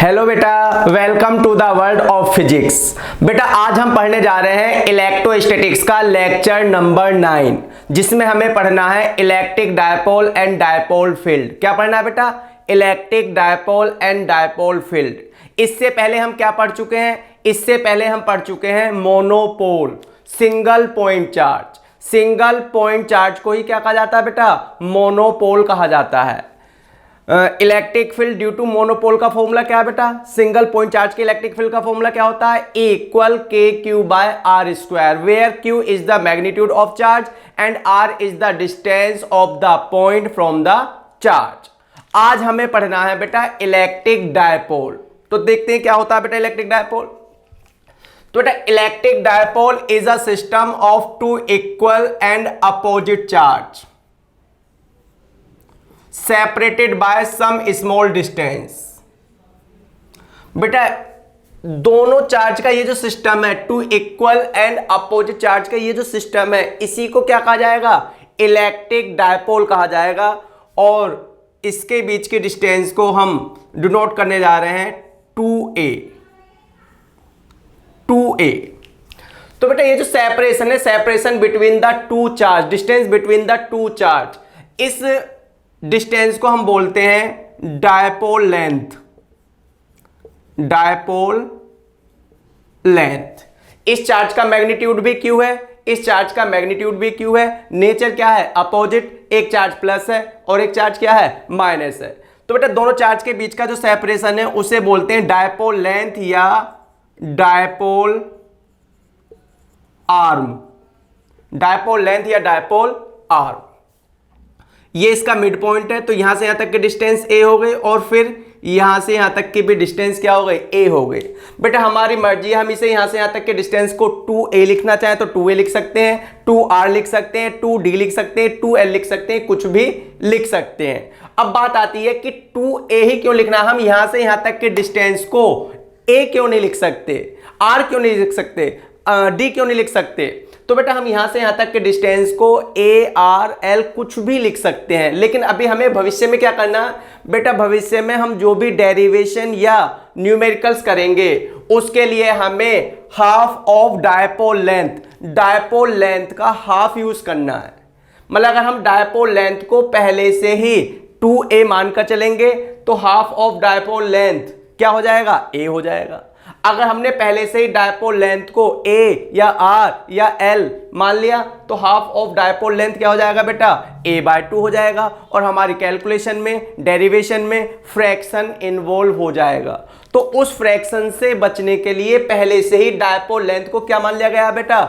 Hello बेटा, welcome to the world of physics. बेटा आज हम पढ़ने जा रहे हैं इलेक्ट्रोस्टैटिक्स का लेक्चर नंबर 9, जिसमें हमें पढ़ना है electric dipole and dipole field. क्या पढ़ना है बेटा? Electric dipole and dipole field. इससे पहले हम क्या पढ़ चुके हैं? इससे पहले हम पढ़ चुके हैं monopole, single point charge. Single point charge को ही क्या कहा जाता है बेटा? मोनोपोल कहा जाता है। Electric field due to monopole का फॉर्मूला क्या है बेटा? सिंगल पॉइंट चार्ज के इलेक्ट्रिक फील्ड का फॉर्मूला क्या होता है? E equal K Q by R square, where Q is the magnitude of charge and R is the distance of the point from the charge. आज हमें पढ़ना है बेटा इलेक्ट्रिक डायपोल। तो देखते हैं क्या होता है बेटा इलेक्ट्रिक डायपोल। तो बेटा electric dipole is a system of two equal and opposite charge separated by some small distance। बेटा दोनों चार्ज का ये जो सिस्टम है, two equal and opposite charge का ये जो सिस्टम है, इसी को क्या कहा जाएगा? इलेक्ट्रिक डायपोल कहा जाएगा। और इसके बीच के डिस्टेंस को हम डिनोट करने जा रहे हैं 2a। तो बेटा ये जो सेपरेशन है, separation between the two charge, distance between the two charge, इस डिस्टेंस को हम बोलते हैं डायपोल लेंथ। Dipole length. इस चार्ज का मैग्नीट्यूड भी क्यू है, इस चार्ज का मैग्नीट्यूड भी क्यू है। नेचर क्या है? अपोजिट। एक चार्ज प्लस है और एक चार्ज क्या है? माइनस है। तो बेटा दोनों चार्ज के बीच का जो सेपरेशन है उसे बोलते हैं डायपोल लेंथ या डायपोल आर्म। डायपोल लेंथ या डायपोल आर्म। ये इसका मिड पॉइंट है, तो यहां से यहां तक के डिस्टेंस a हो गई और फिर यहां से यहां तक की भी डिस्टेंस क्या हो गई? a हो गई। बेटा हमारी मर्जी है, हम इसे यहां से यहां तक के डिस्टेंस को 2a लिखना चाहें तो 2a लिख सकते हैं, 2r लिख सकते हैं, 2d लिख सकते हैं, 2l लिख सकते हैं, कुछ भी लिख सकते हैं। अब बात आती है कि 2a ही क्यों लिखना? हम यहां से यहां तक के डिस्टेंस को a क्यों नहीं लिख सकते, r क्यों नहीं लिख सकते, d क्यों नहीं लिख सकते? तो बेटा हम यहां से यहां तक के डिस्टेंस को a, r, l कुछ भी लिख सकते हैं, लेकिन अभी हमें भविष्य में क्या करना? बेटा भविष्य में हम जो भी डेरिवेशन या न्यूमेरिकल्स करेंगे उसके लिए हमें half of dipole length, dipole length का हाफ यूज करना है। मतलब अगर हम डायपोल लेंथ को पहले से ही 2a मानकर चलेंगे तो हाफ ऑफ डायपोल लेंथ क्या हो जाएगा? a हो जाएगा। अगर हमने पहले से ही डायपोल लेंथ को a या r या l मान लिया तो हाफ ऑफ डायपोल लेंथ क्या हो जाएगा बेटा? a/2 हो जाएगा। और हमारी कैलकुलेशन में, डेरिवेशन में फ्रैक्शन इन्वॉल्व हो जाएगा। तो उस फ्रैक्शन से बचने के लिए पहले से ही डायपोल लेंथ को क्या मान लिया गया है बेटा?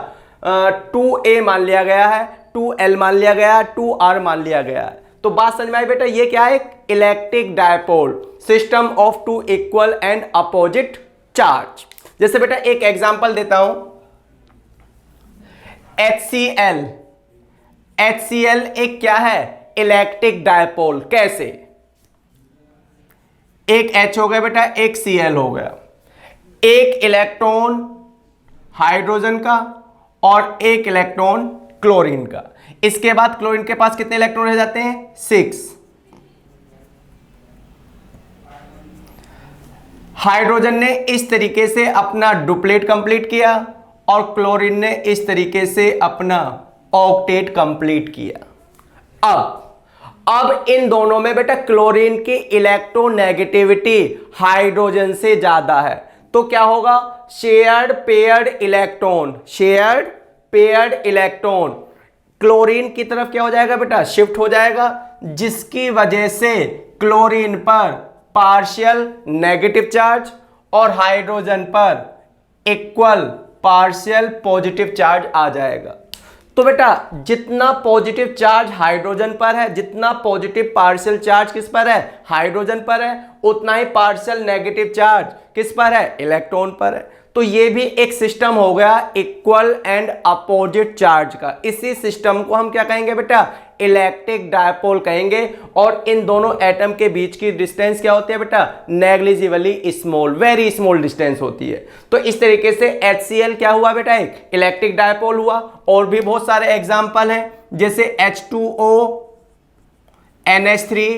2a मान लिया गया है, 2l मान लिया गया है, 2r मान लिया गया है। तो बात समझ में आई बेटा? ये क्या है? Electric dipole, system of two equal and opposite charge. जैसे बेटा एक एग्जांपल देता हूं, HCl। HCl एक क्या है? Electric dipole. कैसे? एक H हो गया बेटा, एक Cl हो गया। एक इलेक्ट्रॉन हाइड्रोजन का और एक इलेक्ट्रॉन क्लोरीन का। इसके बाद क्लोरीन के पास कितने इलेक्ट्रॉन रह जाते हैं? 6। हाइड्रोजन ने इस तरीके से अपना डुप्लेट कंप्लीट किया और क्लोरीन ने इस तरीके से अपना ऑक्टेट कंप्लीट किया। अब इन दोनों में बेटा क्लोरीन की इलेक्ट्रोनेगेटिविटी हाइड्रोजन से ज्यादा है, तो क्या होगा? Shared paired electron, shared paired electron chlorine की तरफ क्या हो जाएगा बेटा? शिफ्ट हो जाएगा, जिसकी वजह से क्लोरीन पर पार्शियल नेगेटिव चार्ज और हाइड्रोजन पर इक्वल पार्शियल पॉजिटिव चार्ज आ जाएगा। तो बेटा जितना पॉजिटिव चार्ज हाइड्रोजन पर है, जितना पॉजिटिव पार्शियल चार्ज किस पर है? हाइड्रोजन पर है, उतना ही पार्शियल नेगेटिव चार्ज किस पर है? इलेक्ट्रॉन पर है। तो ये भी एक सिस्टम हो गया इक्वल एंड अपोजिट चार्ज का। इसी सिस्टम को हम क्या कहेंगे बेटा? इलेक्ट्रिक डायपोल कहेंगे। और इन दोनों एटम के बीच की डिस्टेंस क्या होती है बेटा? Negligibly small, very small distance होती है। तो इस तरीके से HCl क्या हुआ बेटा? एक इलेक्ट्रिक डायपोल हुआ। और भी बहुत सारे एग्जाम्पल हैं, जैसे H2O, NH3,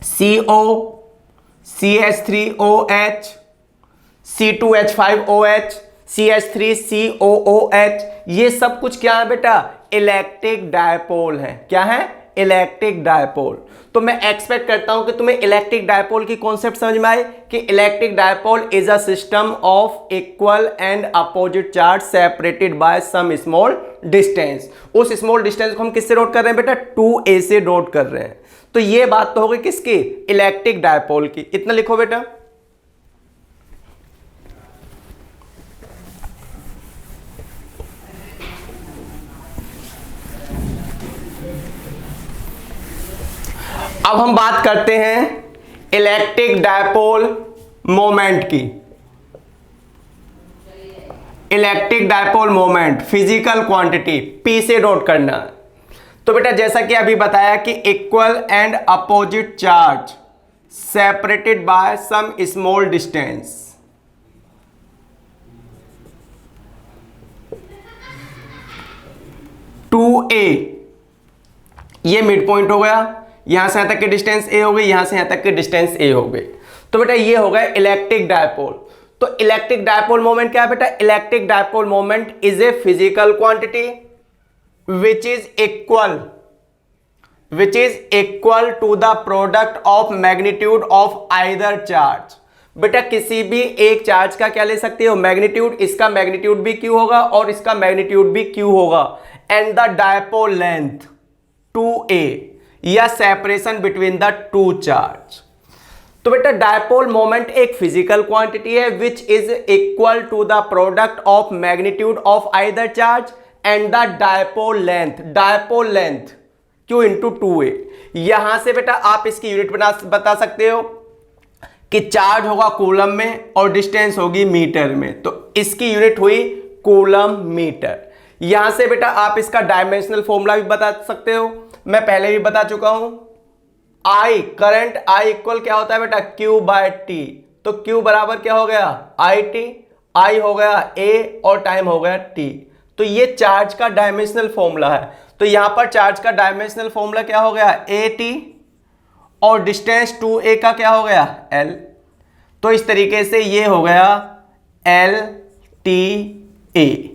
CO, CH3OH, C2H5OH, CH3COOH, ये सब कुछ क्या है बेटा? इलेक्ट्रिक डायपोल है। क्या है? Electric dipole. तो मैं एक्सपेक्ट करता हूं कि तुम्हें इलेक्ट्रिक डायपोल की कॉन्सेप्ट समझ में आए कि electric dipole is a system of equal and opposite charge separated by some small distance. उस स्मॉल डिस्टेंस को हम किससे नोट कर रहे हैं बेटा? 2a से नोट कर रहे हैं। तो ये बात तो हो गई किसकी? इलेक्ट्रिक डायपोल की। इतना लिखो बेटा। अब हम बात करते हैं इलेक्ट्रिक डायपोल मोमेंट की। Electric dipole moment physical quantity P से नोट करना। तो बेटा जैसा कि अभी बताया कि equal and opposite charge separated by some small distance. Two A, ये मिड पॉइंट हो गया। यहां से यहां तक की डिस्टेंस a हो गई, यहां से यहां तक की डिस्टेंस a हो गई। तो बेटा ये हो गया इलेक्ट्रिक डायपोल। तो इलेक्ट्रिक डायपोल मोमेंट क्या है बेटा? Electric dipole moment is a physical quantity which is equal to the product of magnitude of either charge। बेटा किसी भी एक चार्ज का क्या ले सकते हो? मैग्नीट्यूड। इसका मैग्नीट्यूड भी Q होगा और इसका मैग्नीट्यूड भी Q होगा। And the dipole length 2a या separation between the two charge. तो बेटा डायपोल मोमेंट एक फिजिकल क्वांटिटी है which is equal to the product of magnitude of either charge and the dipole length. Dipole length Q into 2a। यहां से बेटा आप इसकी यूनिट बता सकते हो कि चार्ज होगा कूलम में और डिस्टेंस होगी मीटर में। तो इसकी यूनिट हुई कूलम मीटर। यहां से बेटा आप इसका डायमेंशनल फॉर्मूला भी बता सकते हो, मैं पहले भी बता चुका हूं। I करंट I इक्वल क्या होता है बेटा? Q by T. तो Q बराबर क्या हो गया? IT। I हो गया A और टाइम हो गया T। तो ये चार्ज का डायमेंशनल फॉर्मूला है। तो यहां पर चार्ज का डायमेंशनल फॉर्मूला क्या हो गया? AT और डिस्टेंस 2a का क्या हो गया? L। तो इस तरीके से ये हो गया LTA।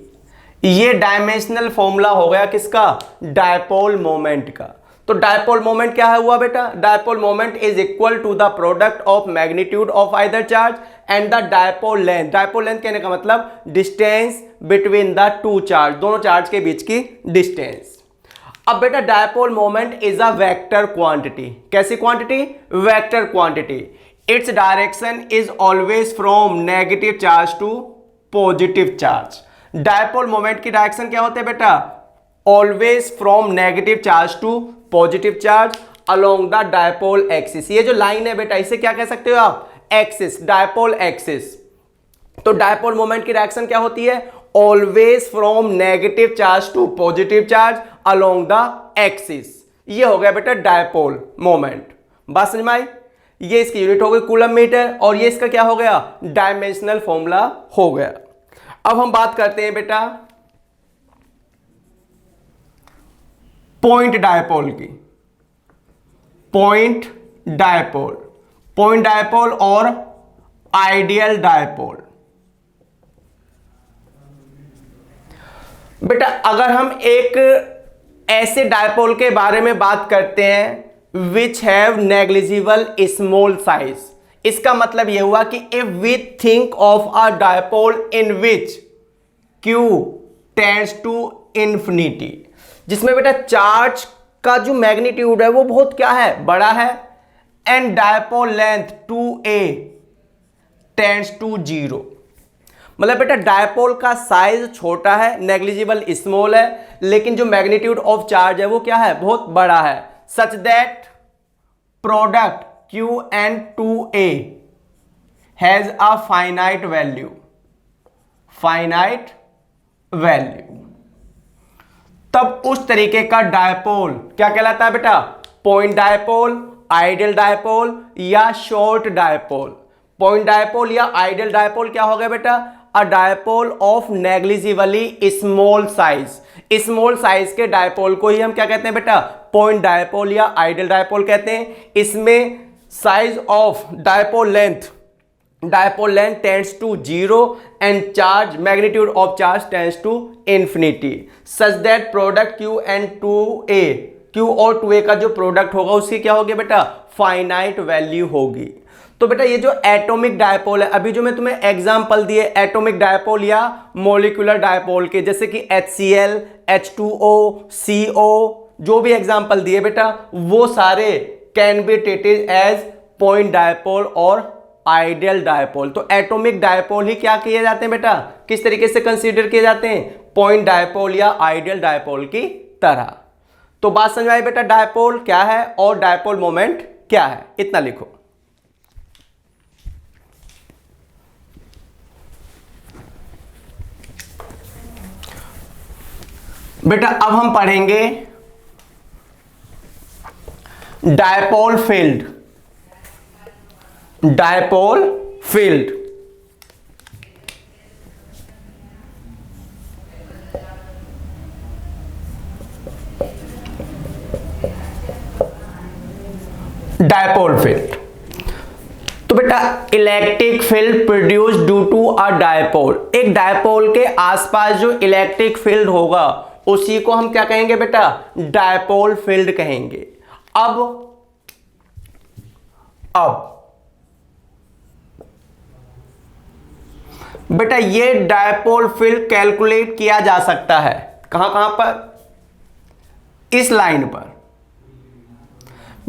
ये डायमेंशनल फॉर्मूला हो गया किसका? डायपोल मोमेंट का। तो डायपोल मोमेंट क्या है हुआ बेटा? Dipole moment is equal to the product of magnitude of either charge and the dipole length. Dipole length कहने का मतलब distance between the two charge, दोनों चार्ज के बीच की डिस्टेंस। अब बेटा dipole moment is a vector quantity. कैसी quantity? Vector quantity. Its direction is always from negative charge to positive charge. Dipole moment की डायरेक्शन क्या होते हैं बेटा? Always from negative charge to positive charge along the dipole axis. ये जो line है बेटा इसे क्या कह सकते हो आप? Axis, dipole axis. तो डायपोल मोमेंट की डायरेक्शन क्या होती है? Always from negative charge to positive charge along the axis. ये हो गया बेटा डायपोल मोमेंट। बात समझ में आई? ये इसकी यूनिट हो गई कूलम मीटर और ये इसका क्या हो गया? डायमेंशनल फॉर्मूला हो गया। अब हम बात करते हैं बेटा पॉइंट डायपोल की। पॉइंट डायपोल, पॉइंट डायपोल और आइडियल डायपोल। बेटा अगर हम एक ऐसे डायपोल के बारे में बात करते हैं which have negligible small size, इसका मतलब यह हुआ कि if we think of a dipole in which Q tends to infinity, जिसमें बेटा चार्ज का जो मैग्नीट्यूड है वो बहुत क्या है? बड़ा है। And dipole length 2a tends to 0। मतलब बेटा डायपोल का साइज छोटा है, नेग्लिजिबल स्मॉल है, लेकिन जो मैग्नीट्यूड ऑफ चार्ज है वो क्या है? बहुत बड़ा है। सच that product Q and 2a has a finite value. Finite value. तब उस तरीके का डायपोल क्या कहलाता है बेटा? पॉइंट डायपोल, आइडियल डायपोल या शॉर्ट डायपोल। पॉइंट डायपोल या आइडियल डायपोल क्या हो गया बेटा? अ dipole of negligibly small size. Small size के डायपोल को ही हम क्या कहते हैं बेटा? पॉइंट डायपोल या आइडियल डायपोल कहते हैं। इसमें size of dipole length tends to 0 and charge magnitude of charge tends to infinity such that product Q and 2A, Q और 2A का जो प्रोडक्ट होगा उसकी क्या होगी बेटा, फाइनाइट वैल्यू होगी। तो बेटा ये जो एटॉमिक डायपोल है, अभी जो मैं तुम्हें एग्जांपल दिए एटॉमिक डायपोल या मॉलिक्यूलर डायपोल के, जैसे कि HCl, H2O, CO, जो भी एग्जांपल दिए बेटा वो सारे can be treated as point dipole और आइडियल डायपोल। तो एटॉमिक डायपोल ही क्या किए जाते हैं बेटा, किस तरीके से कंसीडर किए जाते हैं, पॉइंट डायपोल या आइडियल डायपोल की तरह। तो बात समझ आई बेटा, डायपोल क्या है और डायपोल मोमेंट क्या है, इतना लिखो। बेटा अब हम पढ़ेंगे dipole field. Dipole field dipole field तो बेटा electric field produce due to a dipole. एक डायपोल के आसपास जो इलेक्ट्रिक फील्ड होगा उसी को हम क्या कहेंगे बेटा, डायपोल फील्ड कहेंगे। अब बेटा ये डायपोल फील्ड कैलकुलेट किया जा सकता है कहां कहां पर, इस लाइन पर।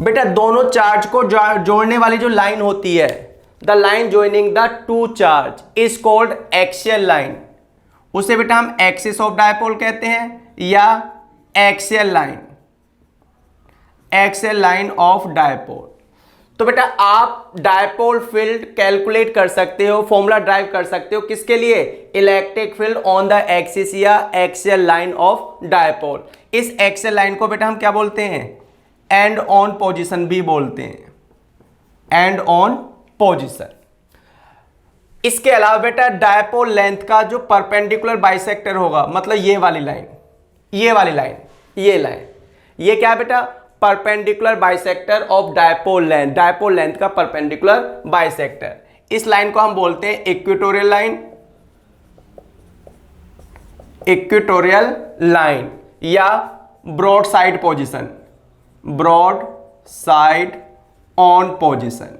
बेटा दोनों चार्ज को जोड़ने वाली जो लाइन होती है, the line joining the two charge is called axial line. उसे बेटा हम एक्सिस ऑफ डायपोल कहते हैं या एक्सियल लाइन ऑफ डायपोल। तो बेटा आप डायपोल फील्ड कैलकुलेट कर सकते हो, फॉर्मूला ड्राइव कर सकते हो किसके लिए, electric field on the axis या एक्सियल लाइन ऑफ डायपोल। इस एक्सियल लाइन को बेटा हम क्या बोलते हैं, एंड ऑन पोजीशन भी बोलते हैं, एंड ऑन पोजीशन। इसके अलावा बेटा डायपोल लेंथ का जो परपेंडिकुलर बाइसेक्टर होगा, मतलब ये वाली लाइन, ये क्या है बेटा, perpendicular bisector of dipole length का परपेंडिकुलर बाइसेक्टर। इस लाइन को हम बोलते हैं इक्वेटोरियल लाइन या ब्रॉड साइड ऑन पोजीशन।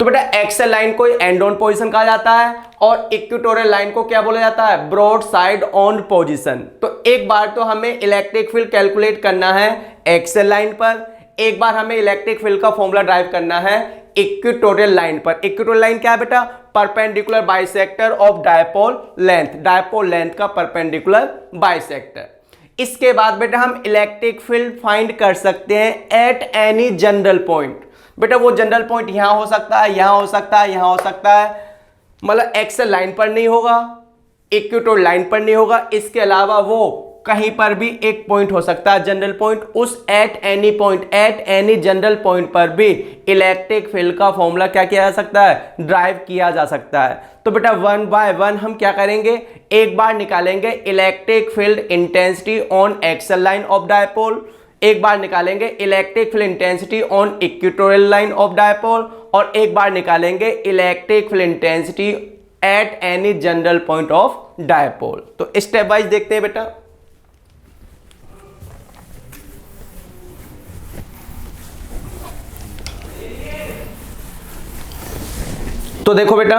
तो बेटा एक्सियल लाइन को एंड ऑन पोजीशन कहा जाता है और इक्वेटोरियल लाइन को क्या बोला जाता है, ब्रॉड साइड ऑन पोजीशन। तो एक बार तो हमें इलेक्ट्रिक फील्ड कैलकुलेट करना है एक्सियल लाइन पर, एक बार हमें इलेक्ट्रिक फील्ड का फॉर्मूला ड्राइव करना है इक्वेटोरियल लाइन पर। इक्वेटोरियल लाइन क्या है बेटा, perpendicular bisector of dipole length का परपेंडिकुलर बाइसेक्टर। इसके बाद बेटा हम इलेक्ट्रिक फील्ड फाइंड कर सकते हैं एट एनी जनरल पॉइंट। बेटा वो जनरल पॉइंट यहां हो सकता है, यहां हो सकता है, यहां हो सकता है, मतलब एक्सियल लाइन पर नहीं होगा, इक्वेटोरियल लाइन पर नहीं होगा, इसके अलावा वो कहीं पर भी एक पॉइंट हो सकता है जनरल पॉइंट। उस एट एनी जनरल पॉइंट पर भी इलेक्ट्रिक फील्ड का फॉर्मूला क्या किया जा सकता है, ड्राइव किया जा सकता है। तो बेटा वन बाय वन हम क्या करेंगे, एक बार निकालेंगे electric field intensity on axial line of dipole, एक बार निकालेंगे electric field intensity on equatorial line of dipole, और एक बार निकालेंगे electric field intensity at any general point of dipole. तो स्टेप वाइज देखते हैं बेटा। तो देखो बेटा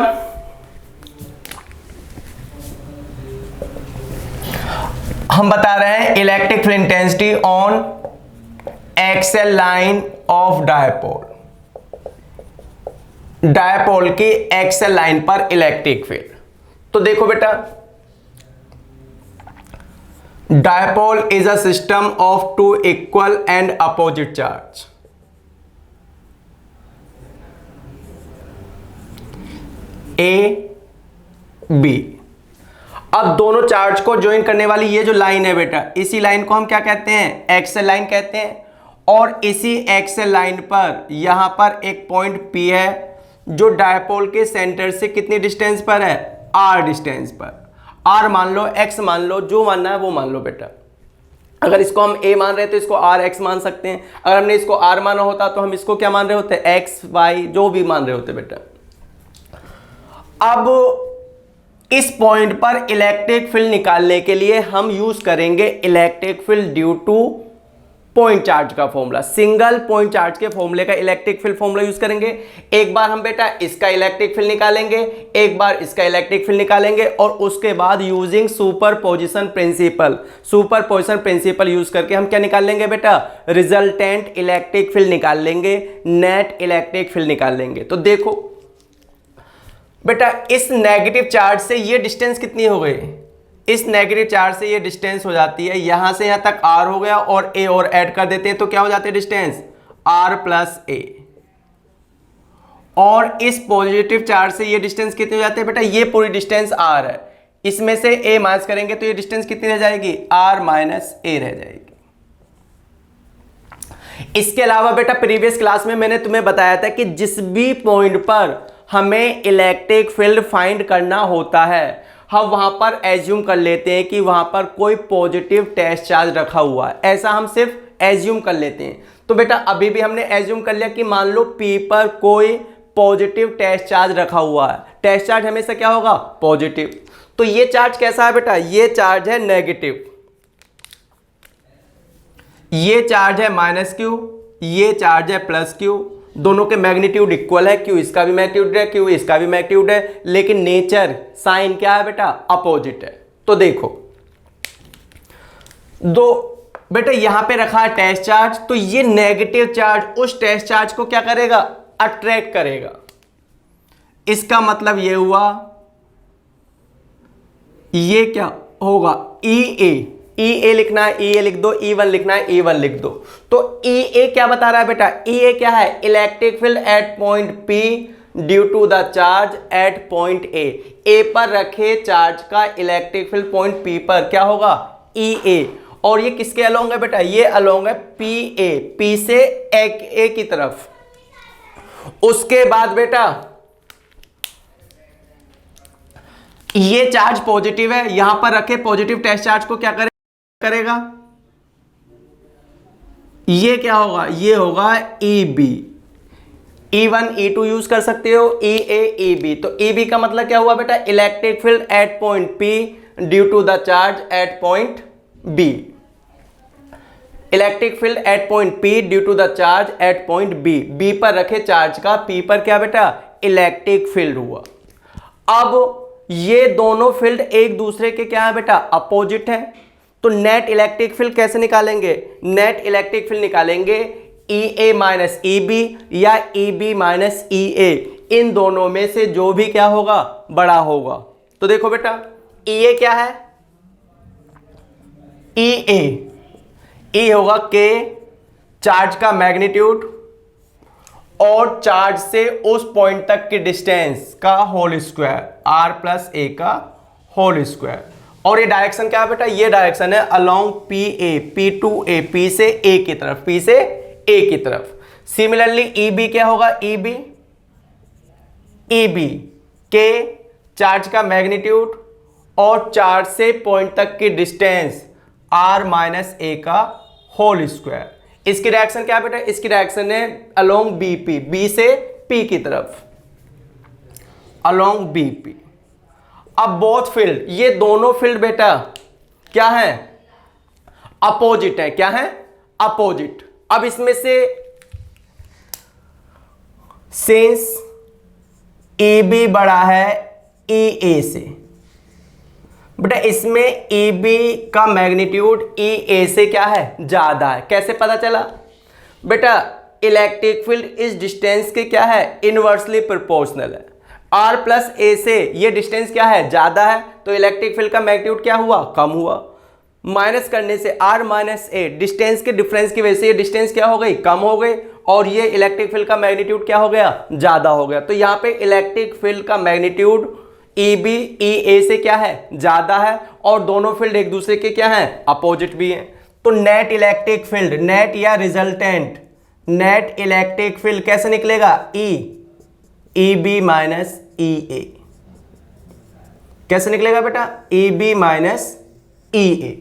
हम बता रहे हैं electric field intensity on axial line of dipole की एक्सियल लाइन पर इलेक्ट्रिक फील्ड। तो देखो बेटा dipole is a system of two equal and opposite charge. A B. अब दोनों चार्ज को ज्वाइन करने वाली ये जो लाइन है बेटा, इसी लाइन को हम क्या कहते हैं, एक्सियल लाइन कहते हैं। और इसी एक्सियल लाइन पर यहां पर एक पॉइंट P है जो डायपोल के सेंटर से कितनी डिस्टेंस पर है, R डिस्टेंस पर। R मान लो, X मान लो, जो मानना है वो मान लो बेटा। अगर इसको हम a मान रहे हैं तो इसको आर एक्स मान सकते हैं, अगर हमने इसको r माना होता तो हम इसको क्या मान रहे होते, एक्स वाई जो भी मान रहे होते बेटा। अब इस पॉइंट पर इलेक्ट्रिक फील्ड निकालने के लिए हम यूज करेंगे electric field due two point charge का फॉर्मूला, सिंगल पॉइंट चार्ज के फॉर्मूले का इलेक्ट्रिक फील्ड फॉर्मूला यूज करेंगे। एक बार हम बेटा इसका इलेक्ट्रिक फील्ड निकालेंगे, एक बार इसका इलेक्ट्रिक फील्ड निकालेंगे, और उसके बाद यूजिंग सुपरपोजिशन प्रिंसिपल यूज करके हम क्या निकाल लेंगे बेटा, रिजल्टेंट इलेक्ट्रिक फील्ड निकाल लेंगे, नेट इलेक्ट्रिक फील्ड निकाल लेंगे। तो देखो बेटा इस नेगेटिव चार्ज से ये डिस्टेंस कितनी हो गई, इस नेगेटिव चार्ज से ये डिस्टेंस हो जाती है यहां से यहां तक r हो गया, और a और ऐड कर देते हैं तो क्या हो जाती है डिस्टेंस r प्लस a। और इस पॉजिटिव चार्ज से ये डिस्टेंस कितनी हो जाती है बेटा, ये पूरी डिस्टेंस r है, इसमें से a माइनस करेंगे तो ये डिस्टेंस कितनी रह जाएगी, r माइनस a रह जाएगी। इसके अलावा बेटा प्रीवियस क्लास में मैंने तुम्हें बताया था कि जिस भी पॉइंट पर हमें इलेक्ट्रिक फील्ड फाइंड करना होता है हम वहां पर एज्यूम कर लेते हैं कि वहां पर कोई पॉजिटिव टेस्ट चार्ज रखा हुआ है, ऐसा हम सिर्फ एज्यूम कर लेते हैं। तो बेटा अभी भी हमने एज्यूम कर लिया कि मान लो P पर कोई पॉजिटिव टेस्ट चार्ज रखा हुआ है, टेस्ट चार्ज हमेशा क्या होगा, पॉजिटिव। तो ये चार्ज कैसा है बेटा, ये चार्ज है नेगेटिव, ये चार्ज है माइनस क्यू, ये चार्ज है प्लस क्यू, दोनों के मैग्नीट्यूड इक्वल है, क्यू इसका भी मैग्नीट्यूड है, क्यू इसका भी मैग्नीट्यूड है, लेकिन नेचर साइन क्या है बेटा, अपोजिट है। तो देखो दो बेटा यहां पे रखा है टेस्ट चार्ज, तो ये नेगेटिव चार्ज उस टेस्ट चार्ज को क्या करेगा, अट्रैक्ट करेगा। इसका मतलब ये हुआ ये क्या होगा, ई ए लिखना है, ई ए लिख दो, ई वन लिखना है, ई वन लिख दो। तो ई ए क्या बता रहा है बेटा, ई ए क्या है, electric field at point P due to the charge at point A पर रखे चार्ज का इलेक्ट्रिक फील्ड पॉइंट पी पर क्या होगा, ई ए। और ये किसके अलोंग है बेटा, ये अलोंग है पी ए, पी से ए की तरफ। उसके बाद बेटा ये चार्ज पॉजिटिव है, यहां पर रखे पॉजिटिव टेस्ट चार्ज को क्या करेगा, ये क्या होगा, ये होगा E B, E1 E2 use कर सकते हो, EA EB। तो EB का मतलब क्या हुआ बेटा, electric field at point P due to the charge at point B। Electric field at point P due to the charge at point B, B पर रखे चार्ज का P पर क्या बेटा, इलेक्ट्रिक फील्ड हुआ। अब ये दोनों फील्ड एक दूसरे के क्या है बेटा, अपोजिट है। तो नेट इलेक्ट्रिक फील्ड कैसे निकालेंगे, नेट इलेक्ट्रिक फील्ड निकालेंगे EA माइनस EB या EB माइनस EA, इन दोनों में से जो भी क्या होगा, बड़ा होगा। तो देखो बेटा EA क्या है, E होगा K चार्ज का मैग्नीट्यूड और चार्ज से उस पॉइंट तक की डिस्टेंस का whole square, R plus A का होल स्क्वायर। और ये डायरेक्शन क्या है बेटा, ये डायरेक्शन है अलोंग PA, P2A, P से A की तरफ, P से A की तरफ। सिमिलरली EB क्या होगा, EB के चार्ज का मैग्नीट्यूड और चार्ज से पॉइंट तक की डिस्टेंस R माइनस A का होल स्क्वायर। इसकी डायरेक्शन क्या है बेटा, इसकी डायरेक्शन है अलोंग BP, B से P की तरफ, अलोंग BP। अब बोथ फील्ड, ये दोनों फील्ड बेटा क्या है, अपोजिट है, क्या है, अपोजिट। अब इसमें से सिंस EB बड़ा है EA से, बेटा इसमें EB का मैग्नीट्यूड EA से क्या है, ज्यादा है। कैसे पता चला बेटा, इलेक्ट्रिक फील्ड इस डिस्टेंस के क्या है, इनवर्सली प्रोपोर्शनल है। R प्लस A से ये डिस्टेंस क्या है, ज्यादा है, तो इलेक्ट्रिक फील्ड का मैग्नीट्यूड क्या हुआ, कम हुआ। माइनस करने से R माइनस A, डिस्टेंस के डिफरेंस की वजह से ये डिस्टेंस क्या हो गई, कम हो गई, और ये इलेक्ट्रिक फील्ड का मैग्नीट्यूड क्या हो गया, ज्यादा हो गया। तो यहाँ पे इलेक्ट्रिक फील्ड का मैग्नीट्यूड EB EA से क्या है, ज्यादा है, और दोनों फील्ड एक दूसरे के क्या है, अपोजिट भी हैं। तो नेट इलेक्ट्रिक फील्ड, नेट या रिजल्टेंट नेट इलेक्ट्रिक फील्ड कैसे निकलेगा, EB माइनस EA। कैसे निकलेगा बेटा, EB माइनस EA।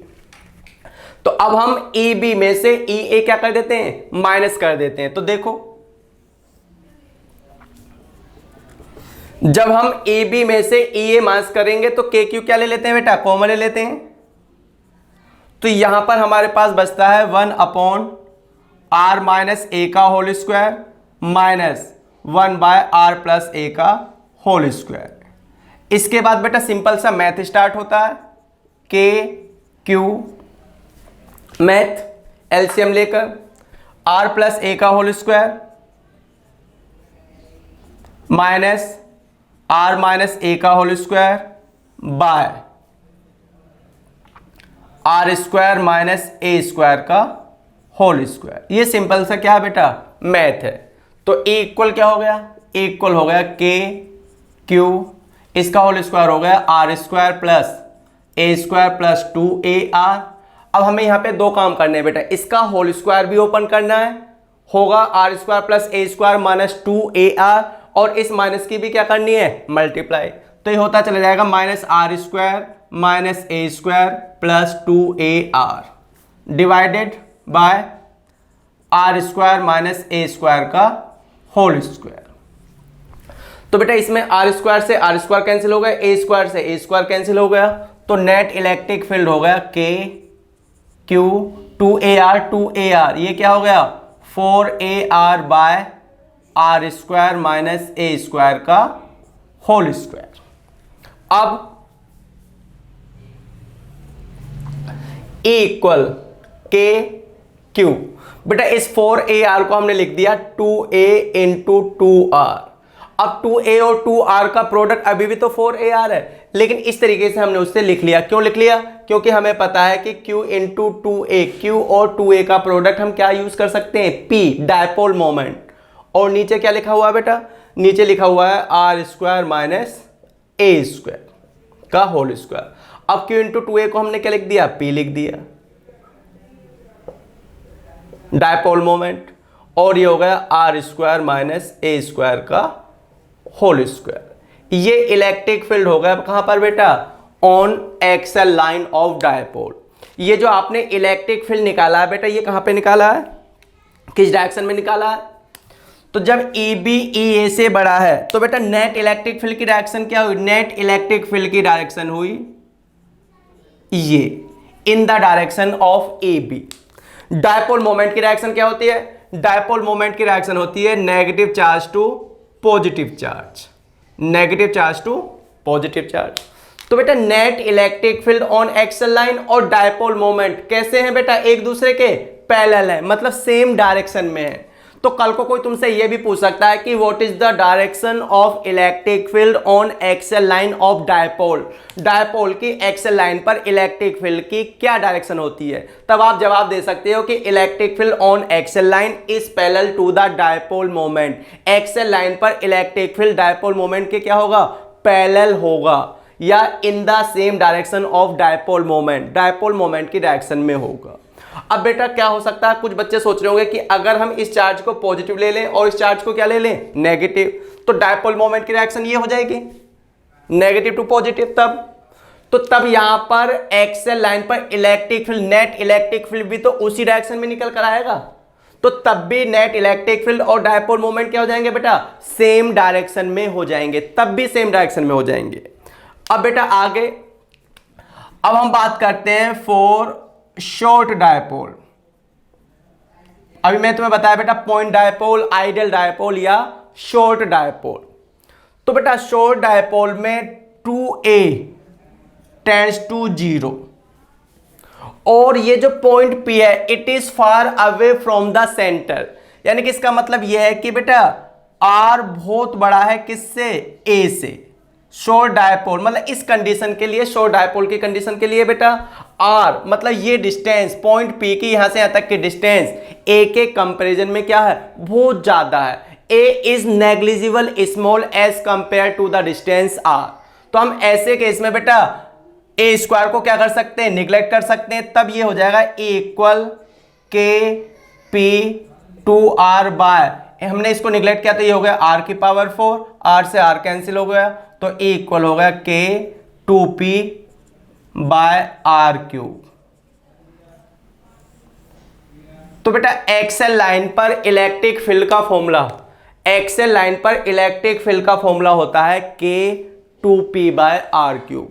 तो अब हम ई बी में से ई ए क्या कर देते हैं, माइनस कर देते हैं। तो देखो जब हम ए बी में से ई ए माइनस करेंगे तो के क्यू क्या ले लेते हैं बेटा, कॉमन ले लेते हैं। तो यहां पर हमारे पास बचता है 1/r माइनस ए का whole square minus 1/r plus A का होल स्क्वायर। इसके बाद बेटा सिंपल सा मैथ स्टार्ट होता है, के क्यू मैथ एलसीएम लेकर r प्लस ए का whole square minus r minus A का whole square by R square minus A square का होल स्क्वायर। ये सिंपल सा क्या है बेटा, मैथ है। तो ए इक्वल क्या हो गया, ए इक्वल हो गया के क्यू, इसका होल स्क्वायर हो गया R square plus A square plus 2ar। अब हमें यहां पे दो काम करने हैं बेटा, इसका होल स्क्वायर भी ओपन करना है, होगा R square plus A square minus 2ar, और इस माइनस की भी क्या करनी है, मल्टीप्लाई। तो ये होता चला जाएगा minus R square minus A square plus 2ar divided by R square minus A square का होल स्क्वायर। तो बेटा इसमें आर स्क्वायर से आर स्क्वायर कैंसिल हो गया, ए स्क्वायर से ए स्क्वायर कैंसिल हो गया, तो नेट इलेक्ट्रिक फील्ड हो गया के क्यू 2ar ये क्या हो गया 4ar by R square minus A square का होल स्क्वायर। अब ए इक्वल के क्यू, बेटा इस 4ar को हमने लिख दिया 2a इंटू 2r। अब 2a और 2r का प्रोडक्ट अभी भी तो 4ar है, लेकिन इस तरीके से हमने उससे लिख लिया। क्यों लिख लिया, क्योंकि हमें पता है कि q इंटू 2a, q और 2a का प्रोडक्ट हम क्या यूज कर सकते हैं, p डायपोल मोमेंट। और नीचे क्या लिखा हुआ है बेटा, नीचे लिखा हुआ है R square minus A square का होल स्क्वायर। अब q इंटू 2a को हमने क्या लिख दिया, p लिख दिया डायपोल मोमेंट, और ये हो गया R square minus A square का होल स्क्वायर। ये इलेक्ट्रिक फील्ड हो गया कहां पर बेटा, on axial line of dipole. ये जो आपने इलेक्ट्रिक फील्ड निकाला है बेटा, ये कहां पे निकाला है, किस डायरेक्शन में निकाला है। तो जब ई बी ई ए से बड़ा है तो बेटा नेट इलेक्ट्रिक फील्ड की डायरेक्शन क्या हुई, नेट इलेक्ट्रिक फील्ड की डायरेक्शन हुई ये in the direction of A B. Dipole moment की डायरेक्शन क्या होती है, डायपोल मोमेंट की डायरेक्शन होती है negative charge to positive charge, negative charge to positive charge. तो बेटा net electric field on axial line और डायपोल मोमेंट कैसे हैं बेटा, एक दूसरे के पैरेलल है, मतलब सेम डायरेक्शन में है। तो कल को कोई तुमसे यह भी पूछ सकता है कि what is the direction of electric field on axial line of dipole, dipole की एक्सल लाइन पर इलेक्ट्रिक फील्ड की क्या डायरेक्शन होती है। तब आप जवाब दे सकते हो कि electric field on axial line is parallel to the dipole moment. Axial line पर इलेक्ट्रिक फील्ड डायपोल मोमेंट के क्या होगा, पैरेलल होगा, या in the same direction of dipole moment, dipole moment की डायरेक्शन में होगा। अब बेटा क्या हो सकता है, कुछ बच्चे सोच रहे होंगे कि अगर हम इस चार्ज को पॉजिटिव ले लें और इस चार्ज को क्या ले लें, नेगेटिव, तो डायपोल मोमेंट की डायरेक्शन ये हो जाएगी नेगेटिव टू पॉजिटिव। तब यहां पर एक्सल लाइन पर electric field, net electric field भी तो उसी डायरेक्शन में निकल कर आएगा। तो तब भी नेट इलेक्ट्रिक फील्ड और डायपोल मोमेंट क्या हो जाएंगे बेटा, सेम डायरेक्शन में हो जाएंगे, तब भी सेम डायरेक्शन में हो जाएंगे। अब बेटा आगे अब हम बात करते हैं फॉर शॉर्ट डायपोल। अभी मैं तुम्हें बताया बेटा पॉइंट डायपोल, आइडियल डायपोल या शॉर्ट डायपोल। तो बेटा शॉर्ट डायपोल में 2a टेंड्स टू 0 और ये जो पॉइंट P है it is far away from the centre, यानी कि इसका मतलब यह है कि बेटा R बहुत बड़ा है किससे, A से। शॉर्ट डायपोल मतलब इस कंडीशन के लिए, शॉर्ट डायपोल की कंडीशन के लिए बेटा R मतलब ये डिस्टेंस पॉइंट P की यहां से यहां तक की डिस्टेंस A के कंपैरिजन में क्या है, बहुत ज्यादा है। A is negligible small as compare to the distance R। तो हम ऐसे केस में बेटा A स्क्वायर को क्या कर सकते हैं, निग्लेक्ट कर सकते हैं। तब ये हो जाएगा A इक्वल के पी 2R बाय, हमने इसको निग्लेक्ट किया तो ये हो गया R की पावर 4, R से R कैंसिल हो गया, तो A इक्वल हो गया के 2P बाय R क्यूब। तो बेटा एक्सेल लाइन पर इलेक्ट्रिक फील्ड का फॉर्मूला, एक्सेल लाइन पर इलेक्ट्रिक फील्ड का फॉर्मूला होता है K2P/r³।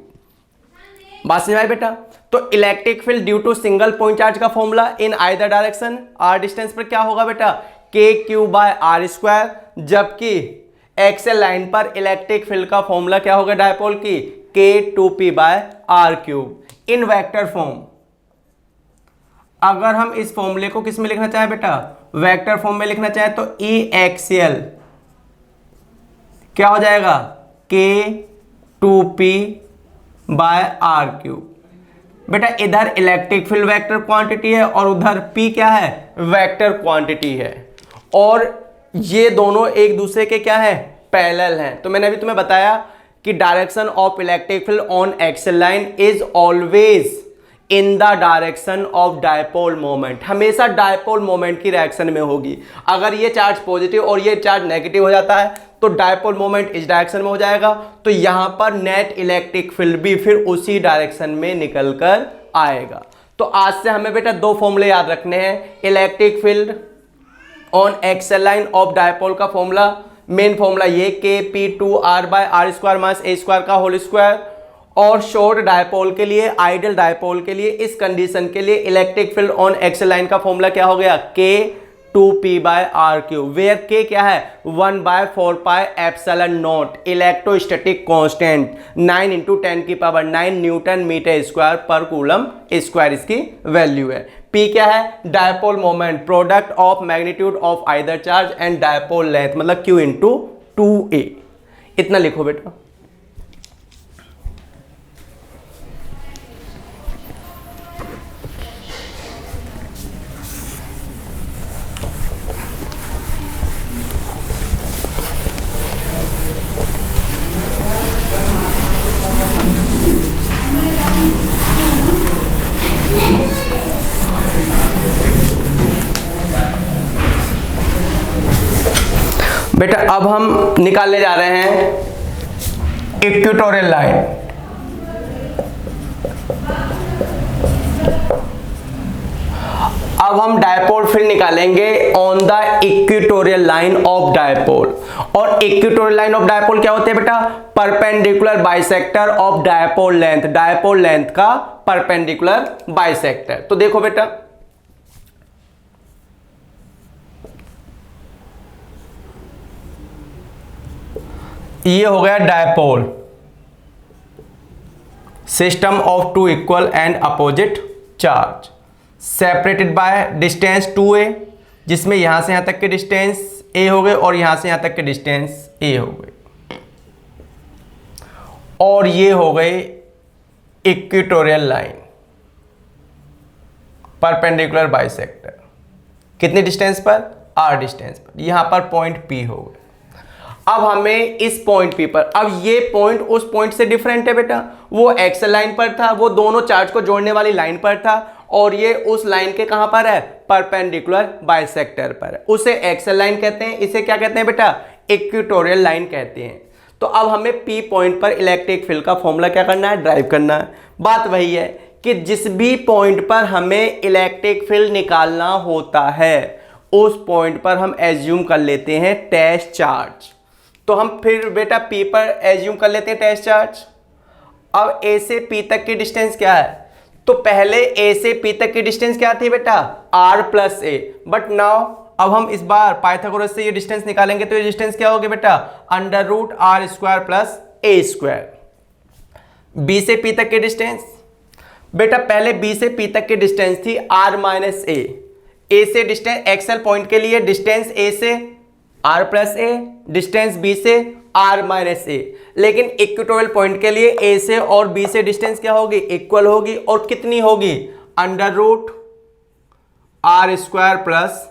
बात समझ में आई बेटा? तो electric field due to single point charge का formula in either direction r distance पर क्या होगा बेटा? KQ/r²। जबकि एक्सेल लाइन पर इलेक्ट्रिक फील्ड का फॉर्मूला क्या होगा डायपोल की? K2P/r³। इन वेक्टर फॉर्म, अगर हम इस फॉर्मूले को किस में लिखना चाहें बेटा? वेक्टर फॉर्म में लिखना चाहें तो EXL क्या हो जाएगा? K2P/r³। बेटा इधर इलेक्ट्रिक फील्ड वेक्टर क्वांटिटी है और उधर P क्या है? वेक्टर क्वांटिटी है, और ये दोनों एक दूसरे के क्या है? पैरेलल हैं। तो मैंने अभी तुम्हें बताया कि direction of electric field on axial line is always in the direction of dipole moment, हमेशा डायपोल मोमेंट की डायरेक्शन में होगी। अगर ये चार्ज पॉजिटिव और ये चार्ज नेगेटिव हो जाता है तो डायपोल मोमेंट इस डायरेक्शन में हो जाएगा, तो यहां पर नेट इलेक्ट्रिक फील्ड भी फिर उसी डायरेक्शन में निकल कर आएगा। तो आज से हमें बेटा दो फॉर्मूले याद रखने हैं, electric field on axial line of dipole का फॉर्मूला, मेन फॉर्मूला ये Kp2r/r² का होल स्क्वायर, और शॉर्ट डायपोल के लिए, आइडियल डायपोल के लिए, इस कंडीशन के लिए electric field on axial line का फॉर्मूला क्या हो गया? K2P/r³, वेयर K क्या है? 1/4πε0 electrostatic constant 9 × 10⁹ newton metre square पर कूलम स्क्वायर इसकी वैल्यू है। P क्या है? Dipole moment, product of magnitude of either charge and dipole length, मतलब Q × 2a। इतना लिखो बेटा। बेटा अब हम निकालने जा रहे हैं इक्वेटोरियल लाइन। अब हम डायपोल फील्ड निकालेंगे on the equatorial line of dipole. और इक्वेटोरियल लाइन ऑफ डायपोल क्या होते हैं बेटा? Perpendicular bisector of dipole length, dipole length का परपेंडिकुलर बाइसेक्टर। तो देखो बेटा, ये हो गया dipole, system of two equal and opposite charge separated by distance 2a, जिसमें यहां से यहां तक के डिस्टेंस a हो गए और यहां से यहां तक के डिस्टेंस a हो गए, और ये हो गई इक्वेटोरियल लाइन परपेंडिकुलर बाइसेक्टर। कितने डिस्टेंस पर? r डिस्टेंस पर। यहां पर पॉइंट P हो गए। अब हमें इस पॉइंट P पर, अब ये पॉइंट उस पॉइंट से डिफरेंट है बेटा, वो एक्सेल लाइन पर था, वो दोनों चार्ज को जोड़ने वाली लाइन पर था, और ये उस लाइन के कहां पर है? परपेंडिकुलर बाइसेक्टर पर है। उसे एक्सेल लाइन कहते हैं, इसे क्या कहते हैं बेटा? इक्वेटोरियल लाइन कहते हैं। तो अब हमें P पॉइंट पर इलेक्ट्रिक फील्ड का फॉर्मूला क्या करना है? ड्राइव करना है। बात वही है कि जिस भी पॉइंट पर हमें इलेक्ट्रिक फील्ड निकालना होता है उस पॉइंट पर हम एज्यूम कर लेते हैं टेस्ट चार्ज। तो हम फिर बेटा P पर एज्यूम कर लेते हैं टेस्ट चार्ज। अब A से P तक की डिस्टेंस क्या है? तो पहले A से P तक की डिस्टेंस क्या थी बेटा? R + a, बट नाउ अब हम इस बार पाइथागोरस से ये डिस्टेंस निकालेंगे तो ये डिस्टेंस क्या होगी बेटा? √r² + a²। B से P तक की डिस्टेंस, बेटा पहले B से P तक की डिस्टेंस थी R - a। A से डिस्टेंस, एक्सेल पॉइंट के लिए डिस्टेंस A से R + a, डिस्टेंस B से R - a, लेकिन इक्वेटोरियल पॉइंट के लिए A से और B से डिस्टेंस क्या होगी? इक्वल होगी, और कितनी होगी? √r² +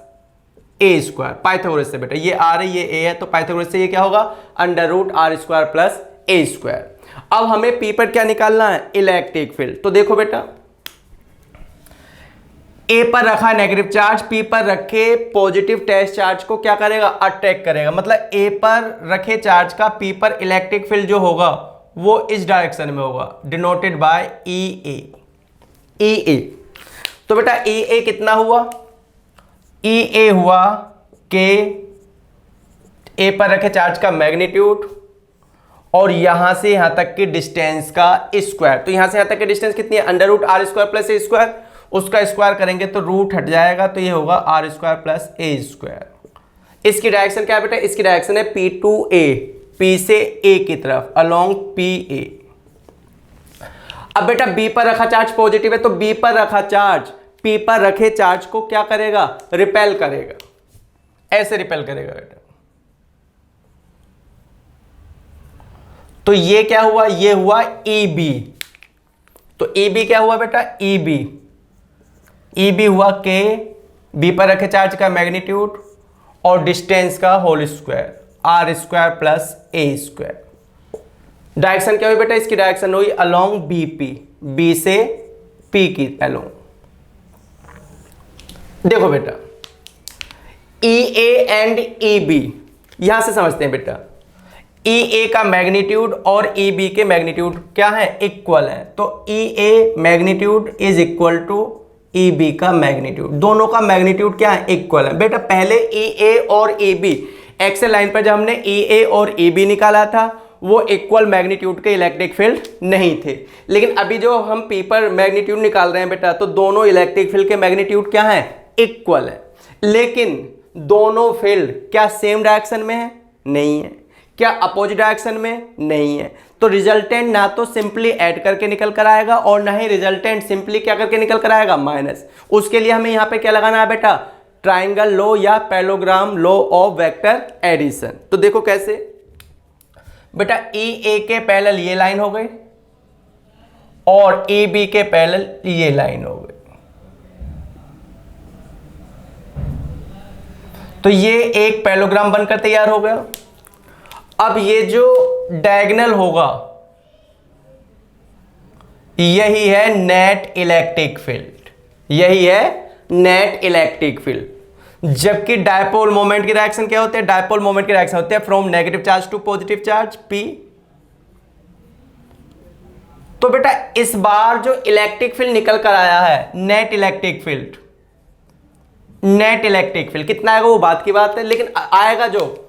a²। पाइथागोरस से बेटा ये R है, ये A है, तो पाइथागोरस से ये क्या होगा? √r² + a²। अब हमें P पर क्या निकालना है? Electric field. तो देखो बेटा, A पर रखा नेगेटिव चार्ज, P पर रखे पॉजिटिव टेस्ट चार्ज को क्या करेगा? अट्रैक्ट करेगा। मतलब A पर रखे चार्ज का P पर इलेक्ट्रिक फील्ड जो होगा वो इस डायरेक्शन में होगा, डिनोटेड बाय EA। तो बेटा EA कितना हुआ? ई ए हुआ के ए पर रखे चार्ज का मैग्नीट्यूड और यहां से यहां तक की डिस्टेंस का स्क्वायर। तो यहां से यहां तक की डिस्टेंस कितनी है, under root R square plus A square, उसका स्क्वायर करेंगे तो रूट हट जाएगा, तो ये होगा R square plus A square. इसकी डायरेक्शन क्या है बेटा, इसकी डायरेक्शन है पी टू ए, पी से ए की तरफ अलोंग पी ए। अब बेटा बी पर रखा चार्ज पॉजिटिव है, तो बी पर रखा चार्ज पी पर रखे चार्ज को क्या करेगा, रिपेल करेगा, ऐसे रिपेल करेगा बेटा। तो ये क्या हुआ, ये हुआ ई बी। तो ई बी क्या हुआ बेटा, ई बी हुआ के, बी पर रखे चार्ज का मैग्नीट्यूड और डिस्टेंस का whole square, R square plus A square. Direction क्या हुई बेटा, इसकी डायरेक्शन हुई अलोंग बी पी, बी से पी की अलोंग। देखो बेटा ई ए एंड ई बी यहां से समझते हैं बेटा, ई ए का मैग्नीट्यूड और ई बी के मैग्नीट्यूड क्या है, इक्वल है। तो E A magnitude is equal to E B का मैग्नीट्यूड, दोनों का मैग्नीट्यूड क्या है, इक्वल है। बेटा पहले ई ए और ई बी एक्सल लाइन पर जब हमने ई ए और ई बी निकाला था वो इक्वल मैग्नीट्यूड के इलेक्ट्रिक फील्ड नहीं थे, लेकिन अभी जो हम पी पर मैग्नीट्यूड निकाल रहे हैं बेटा, तो दोनों इलेक्ट्रिक फील्ड के मैग्नीट्यूड क्या है, इक्वल है। लेकिन दोनों फील्ड क्या सेम डायरेक्शन में है, नहीं है। क्या अपोजिट डायरेक्शन में, नहीं है। तो रिजल्टेंट ना तो सिंपली ऐड करके निकल कर आएगा और ना ही रिजल्टेंट सिंपली क्या करके निकल कर आएगा, माइनस। उसके लिए हमें यहां पे क्या लगाना है बेटा, ट्राइंगल लॉ या parallelogram law of vector addition. तो देखो कैसे बेटा, ई ए के पैरेलल ये लाइन हो गई और ई बी के पैरेलल ये लाइन हो गई। तो ये एक पैरेललोग्राम बनकर तैयार हो गया। अब ये जो डायगोनल होगा यही है नेट इलेक्ट्रिक फील्ड, यही है नेट इलेक्ट्रिक फील्ड। जबकि डायपोल मोमेंट की डायरेक्शन क्या होती है, डायपोल मोमेंट की डायरेक्शन होती है from negative charge to positive charge P. तो बेटा इस बार जो इलेक्ट्रिक फील्ड निकल कर आया है, net electric field, net electric field कितना आएगा वो बात की बात है, लेकिन आएगा जो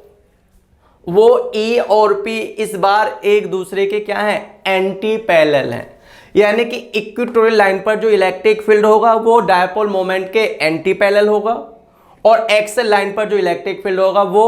वो ई और पी इस बार एक दूसरे के क्या है, एंटी पैरेलल है। यानी कि इक्वेटोरियल लाइन पर जो इलेक्ट्रिक फील्ड होगा वो डायपोल मोमेंट के एंटी पैरेलल होगा और एक्सल लाइन पर जो इलेक्ट्रिक फील्ड होगा वो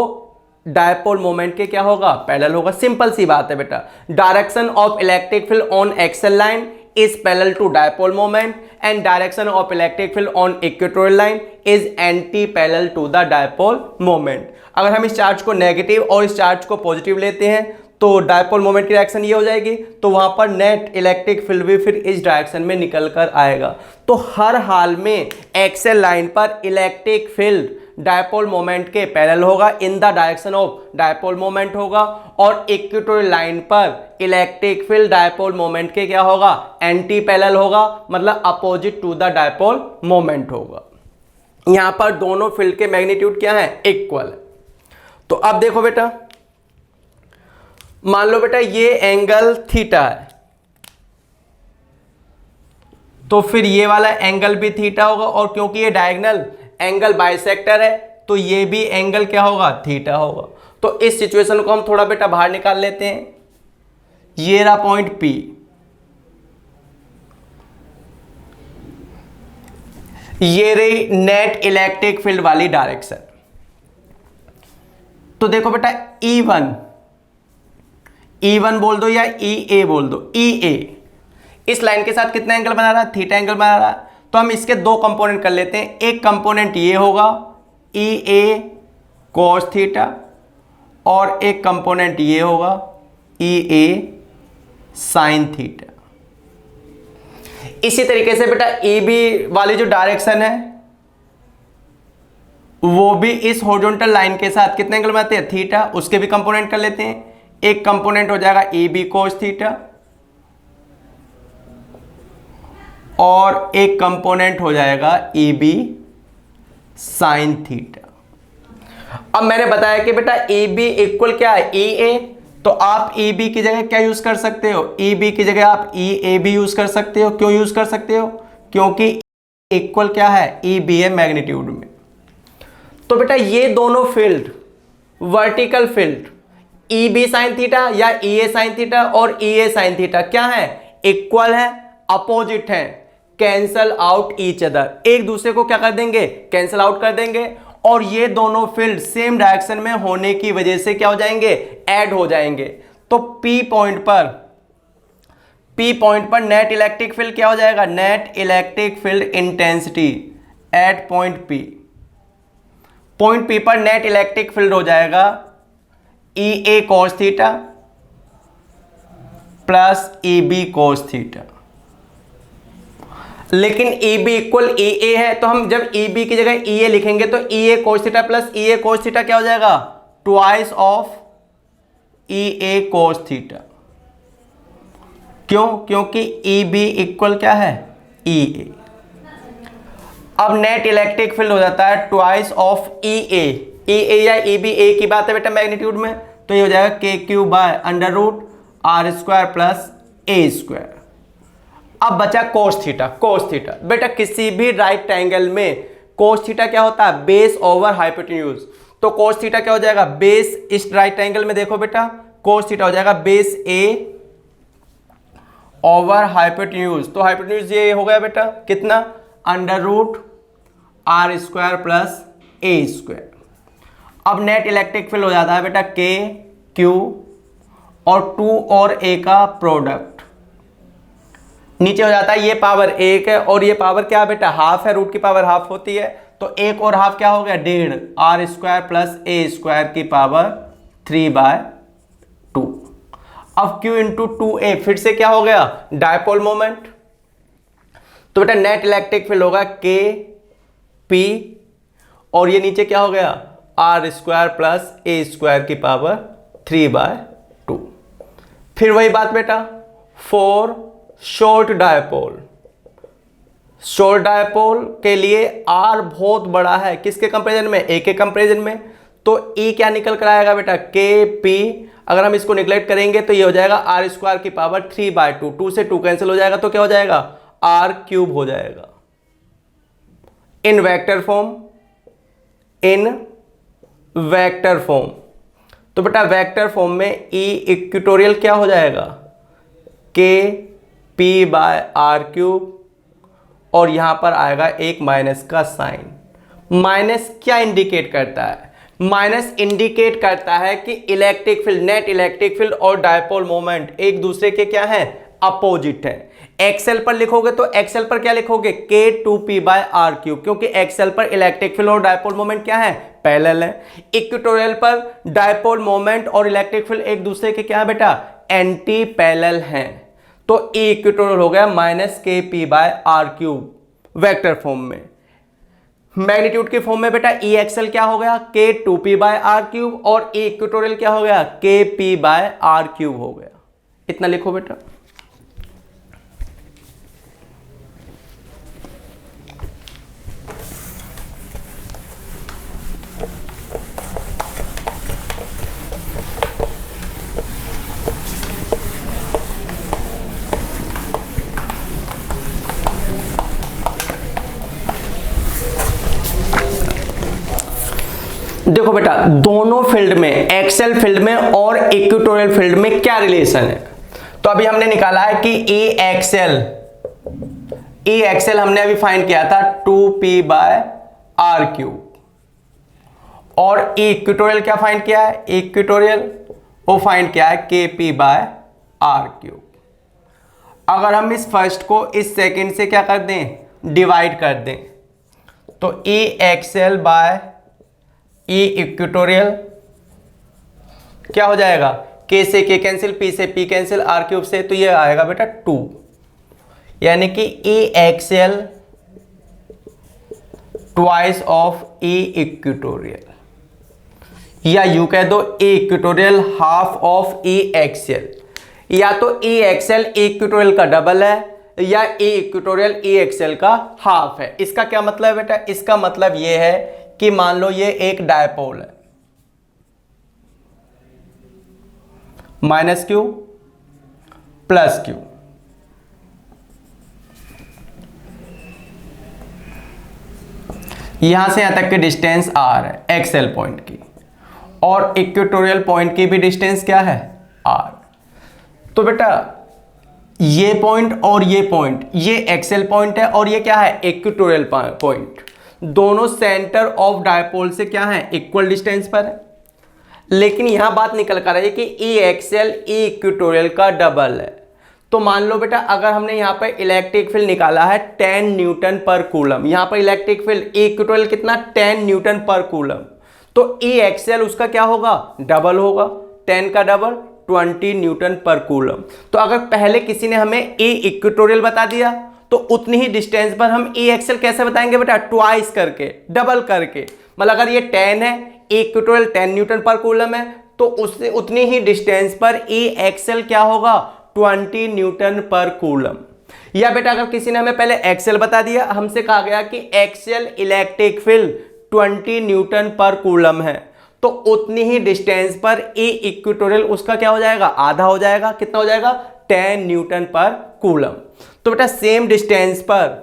डायपोल मोमेंट के क्या होगा, पैरेलल होगा। सिंपल सी बात है बेटा, direction of electric field on axial line is parallel to dipole moment and direction of electric field on equatorial line is anti-parallel to the dipole moment। अगर हम इस चार्ज को नेगेटिव और इस चार्ज को पॉजिटिव लेते हैं तो डायपोल मोमेंट की डायरेक्शन ये हो जाएगी, तो वहां पर नेट इलेक्ट्रिक फील्ड भी फिर इस डायरेक्शन में निकल कर आएगा। तो हर हाल में एक्सल लाइन पर इलेक्ट्रिक फील्ड डायपोल मोमेंट के पैरेलल होगा, in the direction of dipole moment होगा, और इक्वेटोरियल लाइन पर इलेक्ट्रिक फील्ड डायपोल मोमेंट के क्या होगा, एंटी पैरेलल होगा, मतलब opposite to the dipole moment होगा। यहां पर दोनों फील्ड के मैग्नीट्यूड क्या है, इक्वल है। तो अब देखो बेटा, मान लो बेटा ये एंगल थीटा है, तो फिर ये वाला एंगल भी थीटा होगा, और क्योंकि ये डायगोनल एंगल बाइसेक्टर है तो ये भी एंगल क्या होगा, थीटा होगा। तो इस सिचुएशन को हम थोड़ा बेटा बाहर निकाल लेते हैं। ये रहा पॉइंट P, ये रही नेट इलेक्ट्रिक फील्ड वाली डायरेक्शन। तो देखो बेटा E1 बोल दो या EA बोल दो, EA इस लाइन के साथ कितना एंगल बना रहा है, थीटा एंगल बना रहा है। तो हम इसके दो कंपोनेंट कर लेते हैं। एक कंपोनेंट ये होगा EA cos थीटा, और एक कंपोनेंट ये होगा EA sin थीटा। इसी तरीके से बेटा EB वाली जो डायरेक्शन है वो भी इस हॉरिजॉन्टल लाइन के साथ कितने एंगल बनाते हैं, थीटा, उसके भी कंपोनेंट कर लेते हैं। एक कंपोनेंट हो जाएगा EB cos थीटा और एक कंपोनेंट हो जाएगा EB sin थीटा। अब मैंने बताया कि बेटा EB इक्वल क्या है, EA, तो आप EB की जगह क्या यूज कर सकते हो, EB की जगह आप EA भी यूज कर सकते हो। क्यों यूज कर सकते हो, क्योंकि इक्वल क्या है, EB है मैग्नीट्यूड में। तो बेटा ये दोनों field, vertical field E B sine theta या ई ए साइन थीटा और ई ए साइन थीटा क्या है, इक्वल है, अपोजिट है, कैंसल आउट ईच अदर, एक दूसरे को क्या कर देंगे, कैंसल आउट कर देंगे, और ये दोनों फील्ड सेम डायरेक्शन में होने की वजह से क्या हो जाएंगे, ऐड हो जाएंगे। तो P पॉइंट पर नेट इलेक्ट्रिक फील्ड क्या हो जाएगा, net electric field intensity at point P पर नेट इलेक्ट्रिक फील्ड हो जाएगा E A cos theta plus E B cos theta. लेकिन ई बी इक्वल ई ए है, तो हम जब ई बी की जगह ई ए लिखेंगे तो E A cos theta plus E A cos theta क्या हो जाएगा, twice of E A cos theta. क्यों, क्योंकि ई बी इक्वल क्या है, ई ए। अब नेट इलेक्ट्रिक फील्ड हो जाता है ट्वाइस ऑफ ई ए या ई बी ए की बात है बेटा मैग्नीट्यूड में, तो ये हो जाएगा K Q by under root R square plus A square. अब बचा कोस थीटा। बेटा किसी भी राइट ट्रायंगल में कोस थीटा क्या होता है, बेस ओवर हाइपोटेन्यूज। तो कोस थीटा क्या हो जाएगा, बेस, इस राइट ट्रायंगल में देखो बेटा कोस थीटा हो जाएगा बेस ए ओवर हाइपोटेन्यूज। तो हाइपोटेन्यूज ये हो गया बेटा कितना, under root R square plus A square. अब नेट इलेक्ट्रिक फील्ड हो जाता है बेटा के क्यू और 2 और ए का प्रोडक्ट, नीचे हो जाता है ये पावर 1 है और ये पावर क्या है बेटा, हाफ है, रूट की पावर हाफ होती है, तो 1 और हाफ क्या हो गया, 1.5 R square plus A square की पावर 3/2। अब Q इंटू 2a फिर से क्या हो गया, डायपोल मोमेंट। तो बेटा नेट इलेक्ट्रिक फील्ड होगा के पी और ये नीचे क्या हो गया, R square plus A square की पावर 3/2। फिर वही बात बेटा फॉर शॉर्ट डायपोल के लिए आर बहुत बड़ा है, किसके कंपैरिजन में, ए के कंपैरिजन में। तो ई क्या निकल कर आएगा बेटा, के पी, अगर हम इसको निगलेक्ट करेंगे तो ये हो जाएगा आर स्क्वायर की पावर 3/2, 2 से 2 कैंसिल हो जाएगा, तो क्या हो जाएगा, आर क्यूब हो जाएगा इन वेक्टर फॉर्म। तो बेटा वेक्टर फॉर्म में ई इक्वेटोरियल क्या हो जाएगा, के पी बाय आर क्यूब, और यहां पर आएगा एक माइनस का साइन। माइनस क्या इंडिकेट करता है, माइनस इंडिकेट करता है कि electric field, net electric field और डायपोल मोमेंट एक दूसरे के क्या है, अपोजिट है। एक्सेल पर लिखोगे तो एक्सेल पर क्या लिखोगे, K2P बाय आर क्यूब, क्योंकि एक्सेल पर इलेक्ट्रिक फील्ड और डायपोल मोमेंट क्या है, पैरेलल है। इक्वेटोरियल पर डायपोल मोमेंट और इलेक्ट्रिक फील्ड एक दूसरे के क्या है बेटा, एंटी पैरेलल हैं। तो ई इक्वेटोरियल हो गया minus KP by R cube vector form में। मैग्नीट्यूड के फॉर्म में बेटा ई एक्सेल क्या हो गया, K2P बाय आर क्यूब, और ई इक्वेटोरियल क्या हो गया, KP बाय आर क्यूब हो गया। इतना लिखो बेटा। देखो बेटा दोनों फील्ड में, एक्सेल फील्ड में और इक्वेटोरियल फील्ड में क्या रिलेशन है। तो अभी हमने निकाला है कि ई एक्सेल हमने अभी फाइंड किया था 2P बाय आर क्यूब, और ई इक्वेटोरियल क्या फाइंड किया है, इक्वेटोरियल वो फाइंड किया है KP बाय आर क्यूब। अगर हम इस फर्स्ट को इस सेकंड से क्या कर दें, डिवाइड कर दें, तो E axial by E equatorial क्या हो जाएगा, के से के कैंसिल, पी से पी कैंसिल, आर क्यूब से, तो ये आएगा बेटा 2, यानी कि E axial twice of E equatorial, या यू कह दो E equatorial half of E axial. या तो ई एक्सेल ई इक्वेटोरियल का डबल है, या ई इक्वेटोरियल ई एक्सेल का हाफ है। इसका क्या मतलब है बेटा, इसका मतलब ये है कि मान लो ये एक डायपोल है, माइनस क्यू प्लस क्यू, यहां से यहां तक की डिस्टेंस r है एक्सएल पॉइंट की, और इक्वेटोरियल पॉइंट की भी डिस्टेंस क्या है r। तो बेटा ये पॉइंट और ये पॉइंट, ये एक्सएल पॉइंट है और ये क्या है इक्वेटोरियल पॉइंट, दोनों सेंटर ऑफ डायपोल से क्या है इक्वल डिस्टेंस पर है। लेकिन यहां बात निकल कर रही है कि ई एक्सएल ई इक्वेटोरियल का डबल है। तो मान लो बेटा अगर हमने यहाँ पर इलेक्ट्रिक फील्ड निकाला है 10 न्यूटन पर कूलम, यहाँ पर इलेक्ट्रिक फील्ड ई इक्वेटोरियल कितना 10 न्यूटन पर कूलम, तो ई एक्सएल उसका क्या होगा डबल होगा, 10 का डबल 20 न्यूटन पर कूलम। तो अगर पहले किसी ने हमें ई इक्वेटोरियल बता दिया तो उतनी ही डिस्टेंस पर हम ई एक्सएल कैसे बताएंगे बेटा, ट्वाइस करके, डबल करके। मतलब अगर ये 10 है, ई इक्वेटोरियल 10 न्यूटन पर कूलम है, तो उससे उतनी ही डिस्टेंस पर ई एक्सएल क्या होगा 20 न्यूटन पर कूलम। या बेटा अगर किसी ने हमें पहले एक्सएल बता दिया, हमसे कहा गया कि एक्सएल इलेक्ट्रिक फील्ड 20 न्यूटन पर कूलम है, तो उतनी ही डिस्टेंस पर ई इक्वेटोरियल उसका क्या हो जाएगा आधा हो जाएगा, कितना हो जाएगा 10 न्यूटन पर कूलम। तो बेटा सेम डिस्टेंस पर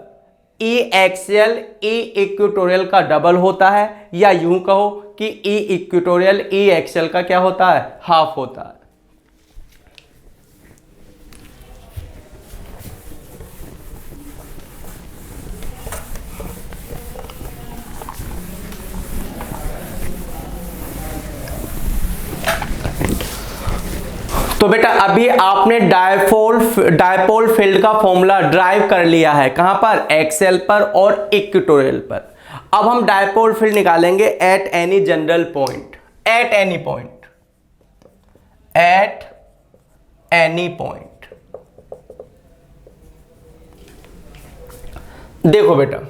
ई एक्सएल ई इक्वेटोरियल का डबल होता है, या यूं कहो कि ई इक्वेटोरियल ई एक्सएल का क्या होता है हाफ होता है। तो बेटा अभी आपने डायपोल फील्ड का फॉर्मूला ड्राइव कर लिया है, कहां पर एक्सएल पर और इक्वेटोरियल पर। अब हम डायपोल फील्ड निकालेंगे at any general point, at any point, at any point. देखो बेटा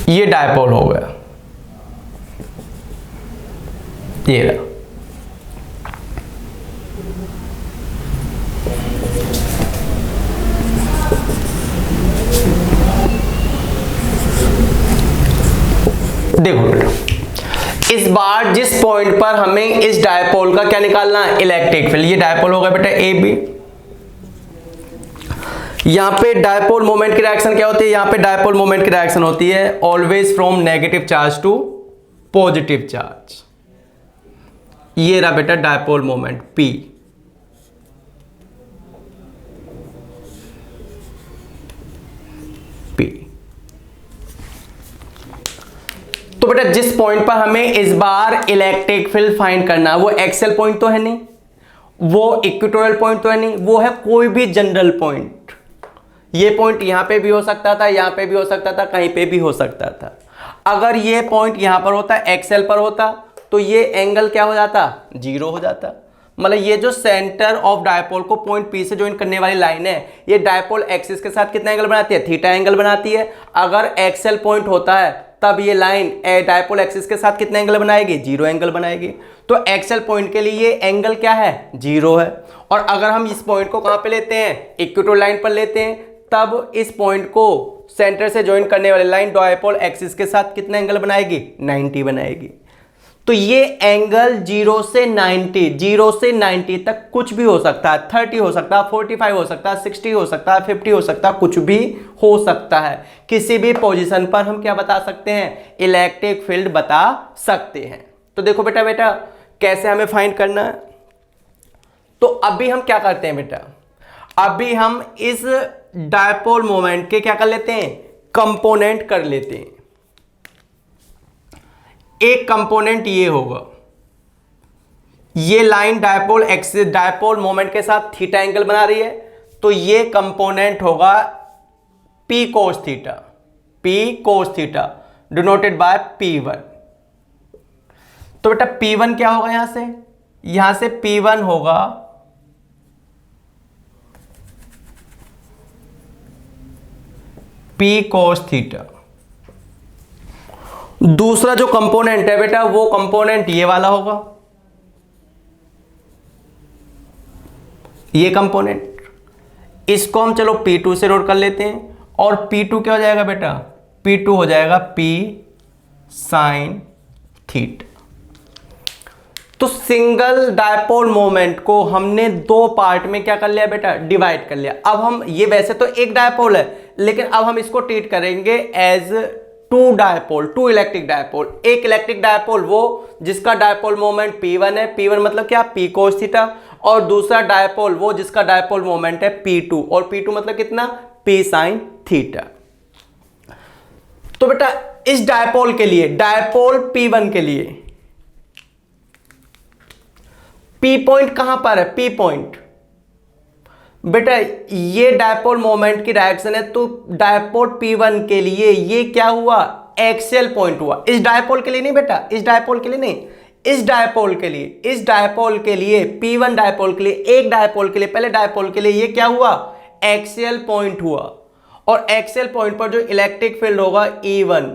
ये डायपोल हो गया, ये रहा। देखो बेटा इस बार जिस पॉइंट पर हमें इस डायपोल का क्या निकालना है इलेक्ट्रिक फील्ड, ये डायपोल होगा बेटा ए बी। यहां पे डायपोल मोमेंट की डायरेक्शन क्या होती है, यहां पे डायपोल मोमेंट की डायरेक्शन होती है always from negative charge to positive charge. ये रहा बेटा डायपोल मोमेंट P। P तो बेटा जिस पॉइंट पर हमें इस बार इलेक्ट्रिक फील्ड फाइंड करना है वो एक्सएल पॉइंट तो है नहीं, वो इक्वेटोरियल पॉइंट तो है नहीं, वो है कोई भी जनरल पॉइंट। ये पॉइंट यहां पे भी हो सकता था, यहां पे भी हो सकता था, कहीं पे भी हो सकता था। अगर ये पॉइंट यहां पर होता एक्सएल पर होता तो ये एंगल क्या हो जाता जीरो हो जाता। मतलब ये जो सेंटर ऑफ डायपोल को पॉइंट P से ज्वाइन करने वाली लाइन है, ये डायपोल एक्सिस के साथ कितना एंगल बनाती है थीटा एंगल बनाती है। अगर एक्सएल पॉइंट होता है तब ये लाइन डायपोल एक्सिस के साथ कितना एंगल बनाएगी जीरो एंगल बनाएगी। तो एक्सएल पॉइंट के लिए ये एंगल क्या है जीरो है। और अगर हम इस पॉइंट को कहां पे लेते हैं इक्वेटोरियल लाइन पर लेते हैं, तब इस पॉइंट को सेंटर से ज्वाइन करने वाली लाइन डायपोल एक्सिस के साथ कितना एंगल बनाएगी 90 बनाएगी। तो ये एंगल 0 से 90 तक कुछ भी हो सकता है, 30 हो सकता है, 45 हो सकता है, 60 हो सकता है, 50 हो सकता है, कुछ भी हो सकता है। किसी भी पोजीशन पर हम क्या बता सकते हैं इलेक्ट्रिक फील्ड बता सकते हैं। तो देखो बेटा कैसे हमें फाइंड करना है। तो अभी हम क्या करते हैं बेटा, अभी हम इस डायपोल मोमेंट के क्या कर लेते हैं कंपोनेंट कर लेते हैं। एक कंपोनेंट ये होगा, ये line dipole axis dipole moment के साथ थीटा एंगल बना रही है, तो ये कंपोनेंट होगा P cos theta denoted by P1। तो बेटा P1 क्या होगा, यहां से P1 होगा P cos थीटा। दूसरा जो कंपोनेंट है बेटा वो कंपोनेंट ये वाला होगा, ये कंपोनेंट, इसको हम चलो P2 से नोट कर लेते हैं। और P2 क्या हो जाएगा बेटा, P2 हो जाएगा P sin थीटा। तो सिंगल डायपोल मोमेंट को हमने दो पार्ट में क्या कर लिया बेटा, डिवाइड कर लिया। अब हम ये वैसे तो एक डायपोल है, लेकिन अब हम इसको ट्रीट करेंगे as two dipole, two electric dipole. एक इलेक्ट्रिक डायपोल वो जिसका डायपोल मोमेंट P1 है, P1 मतलब क्या, P cos थीटा, और दूसरा डायपोल वो जिसका डायपोल मोमेंट है P2, और P2 मतलब कितना, P sin थीटा। तो बेटा इस डायपोल के लिए, डायपोल P1 के लिए P पॉइंट कहां पर है, P पॉइंट बेटा ये डायपोल मोमेंट की डायरेक्शन है, तो डायपोल P1 के लिए ये क्या हुआ, एक्सियल पॉइंट हुआ। इस डायपोल के लिए नहीं बेटा, इस डायपोल के लिए नहीं, इस डायपोल के लिए, इस डायपोल के लिए, P1 डायपोल के लिए, एक डायपोल के लिए, पहले डायपोल के लिए ये क्या हुआ, एक्सियल पॉइंट हुआ। और एक्सियल पॉइंट पर जो इलेक्ट्रिक फील्ड होगा E1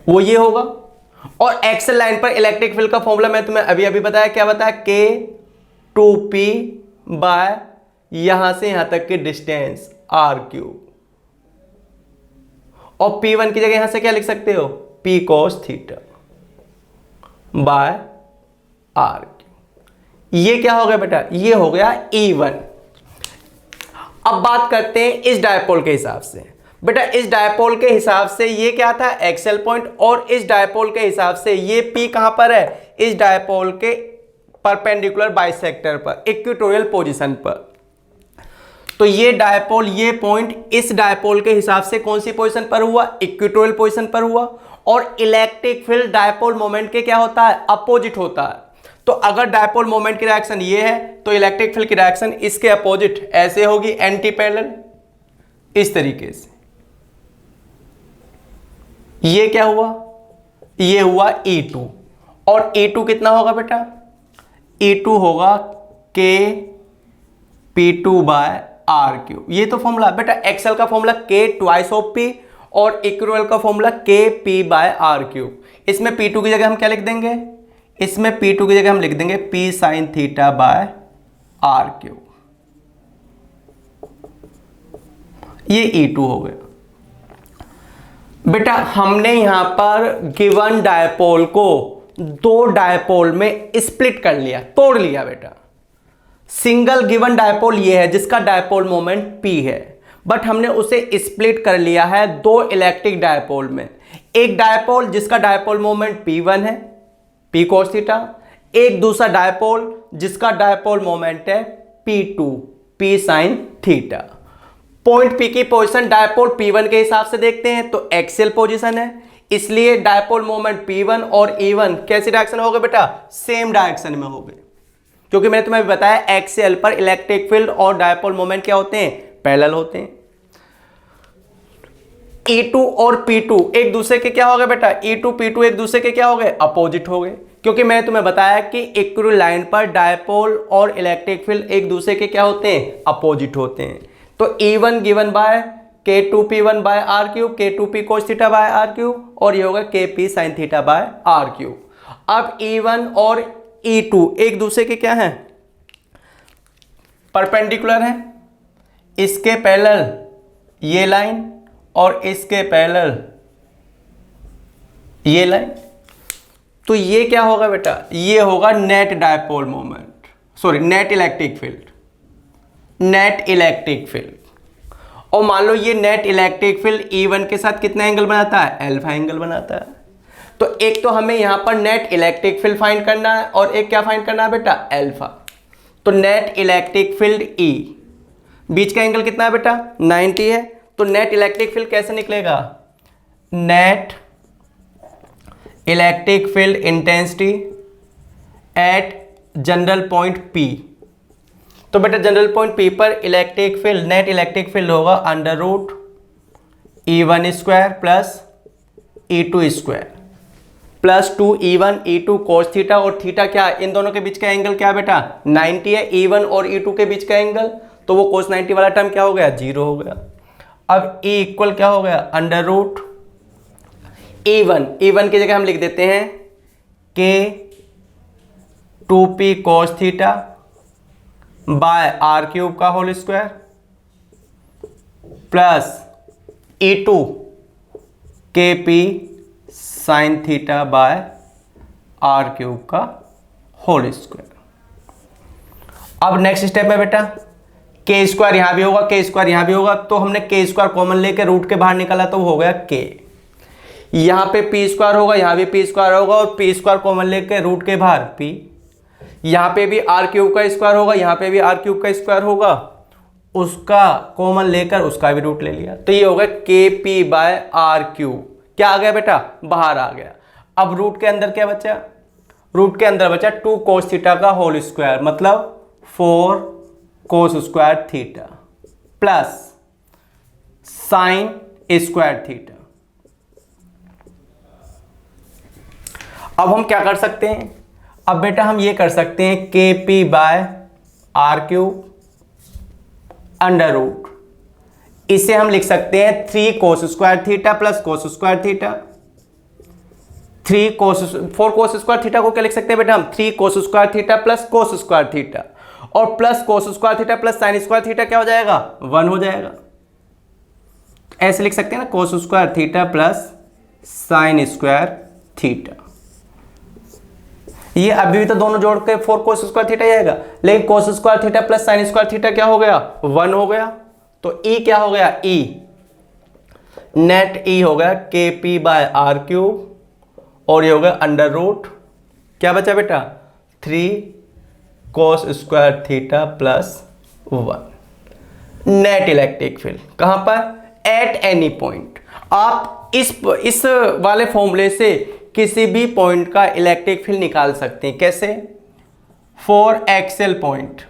वो ये होगा। और एक्सल लाइन पर इलेक्ट्रिक फील्ड का फॉर्मूला मैं तुम्हें अभी अभी बताया, क्या बताया, K2P बाय यहां से यहां तक की डिस्टेंस R3, और P1 की जगह यहां से क्या लिख सकते हो, P cos theta by R3। ये क्या हो गया बेटा, ये हो गया E1। अब बात करते हैं इस डायपोल के हिसाब से। बेटा इस डायपोल के हिसाब से ये क्या था, एक्सेल पॉइंट, और इस डायपोल के हिसाब से ये P कहां पर है, इस डायपोल के परपेंडिकुलर बाइसेक्टर पर, इक्वेटोरियल पोजीशन पर। तो ये डायपोल, ये पॉइंट इस डायपोल के हिसाब से कौन सी पोजीशन पर हुआ, इक्वेटोरियल पोजीशन पर हुआ। और इलेक्ट्रिक फील्ड डायपोल मोमेंट के क्या होता है, अपोजिट होता है। तो अगर डायपोल मोमेंट की डायरेक्शन ये है, तो इलेक्ट्रिक फील्ड की डायरेक्शन इसके अपोजिट ऐसे होगी, एंटी पैरेलल, इस तरीके से। ये क्या हुआ, ये हुआ E2, और E2 कितना होगा बेटा, E2 होगा KP2 बाय R3। ये तो फॉर्मूला बेटा, एक्सेल का formula K twice of P, और इक्वेटोरियल का फॉर्मूला KP बाय R3। इसमें P2 की जगह हम क्या लिख देंगे, इसमें P2 की जगह हम लिख देंगे P sin theta by R3। ये E2 हो गया। बेटा हमने यहां पर गिवन डायपोल को दो डायपोल में स्प्लिट कर लिया, तोड़ लिया बेटा। सिंगल गिवन डायपोल ये है जिसका डायपोल मोमेंट P है, बट हमने उसे स्प्लिट कर लिया है दो इलेक्ट्रिक डायपोल में। एक डायपोल जिसका डायपोल मोमेंट P1 है, P cos थीटा, एक दूसरा डायपोल जिसका डायपोल मोमेंट है P2, P sin theta. Point P की पोजीशन डायपोल P1 के हिसाब से देखते हैं तो एक्सियल पोजीशन है, इसलिए डायपोल मोमेंट P1 और E1 कैसी डायरेक्शन हो गए बेटा, सेम डायरेक्शन में हो गए। क्योंकि मैंने तुम्हें बताया एक्सियल पर इलेक्ट्रिक फील्ड और डायपोल मोमेंट क्या होते हैं, पैरेलल होते हैं। E2 और P2 एक दूसरे के क्या हो गए बेटा, E2 P2 एक दूसरे के क्या हो गए, अपोजिट हो गए। क्योंकि मैंने तुम्हें बताया कि इक्विटोरियल लाइन पर डायपोल और इलेक्ट्रिक फील्ड एक दूसरे के क्या होते हैं, अपोजिट होते हैं। तो E1 given by K2P1 by R3, K2P cos theta by R3, और ये होगा KP sin theta by R3। अब E1 और E2 एक दूसरे के क्या हैं, परपेंडिकुलर हैं। इसके पैरेलल ये लाइन और इसके पैरेलल ये लाइन। तो ये क्या होगा बेटा, ये होगा net dipole moment, sorry net electric field, net electric field. और मान लो ये नेट इलेक्ट्रिक फील्ड E1 के साथ कितना एंगल बनाता है, अल्फा एंगल बनाता है। तो एक तो हमें यहां पर नेट इलेक्ट्रिक फील्ड फाइंड करना है, और एक क्या फाइंड करना है बेटा, अल्फा। तो नेट इलेक्ट्रिक फील्ड E, बीच का एंगल कितना है बेटा, 90 है। तो नेट इलेक्ट्रिक फील्ड कैसे निकलेगा, net electric field intensity at general point P। तो बेटा जनरल पॉइंट P पर electric field, net electric field होगा under root E1 square plus E2 square plus 2E1 E2 cos theta, और theta क्या, इन दोनों के बीच का एंगल क्या बेटा, 90 है। E1 और E2 के बीच का एंगल, तो वो cos 90 वाला टर्म क्या हो गया, 0 हो गया। अब E इक्वल क्या हो गया, अंडर रूट E1 की जगह हम लिख देते हैं K2P cos theta by R³ का whole square plus E2 KP sine theta by R cube का होल स्क्वायर। अब नेक्स्ट स्टेप है बेटा, के स्क्वायर यहां भी होगा, के स्क्वायर यहां भी होगा, तो हमने के स्क्वायर कॉमन लेके रूट के बाहर निकाला तो वो हो गया के। यहां पे पी स्क्वायर होगा, यहां भी पी स्क्वायर होगा, और पी स्क्वायर कॉमन लेके रूट के बाहर पी। यहां पे भी आर क्यूब का स्क्वायर होगा, यहां पे भी आर क्यूब का स्क्वायर होगा, उसका कॉमन लेकर उसका भी रूट ले लिया, तो ये होगा के पी बाय आर क्यूब। क्या आ गया बेटा, बाहर आ गया। अब रूट के अंदर क्या बचा, रूट के अंदर बचा 2 cos थीटा का होल स्क्वायर, मतलब 4 cos square theta plus sine square theta. अब हम क्या कर सकते हैं, अब बेटा हम ये कर सकते हैं K P by R cube under root, इसे हम लिख सकते हैं 3 cos square theta plus cos square theta. 4 cos square theta को क्या लिख सकते हैं बेटा हम, 3 cos square theta plus cos square theta, और plus cos square theta plus sine square theta क्या हो जाएगा, 1 हो जाएगा। ऐसे लिख सकते हैं ना, cos square theta plus sine square theta. ये अभी भी तो दोनों जोड़ के 4 cos स्क्वायर थीटा ही आएगा, लेकिन cos square theta plus sine square theta क्या हो गया, 1 हो गया। तो ई क्या हो गया, ई नेट ई हो गया के पी बाय आर क्यूब, और ये हो गया अंडर रूट, क्या बचा बेटा 3 cos square theta plus 1। Net electric field कहां पर, एट एनी पॉइंट। आप इस वाले फॉर्मूले से किसी भी पॉइंट का इलेक्ट्रिक फील्ड निकाल सकते हैं। कैसे, फॉर एक्सेल पॉइंट,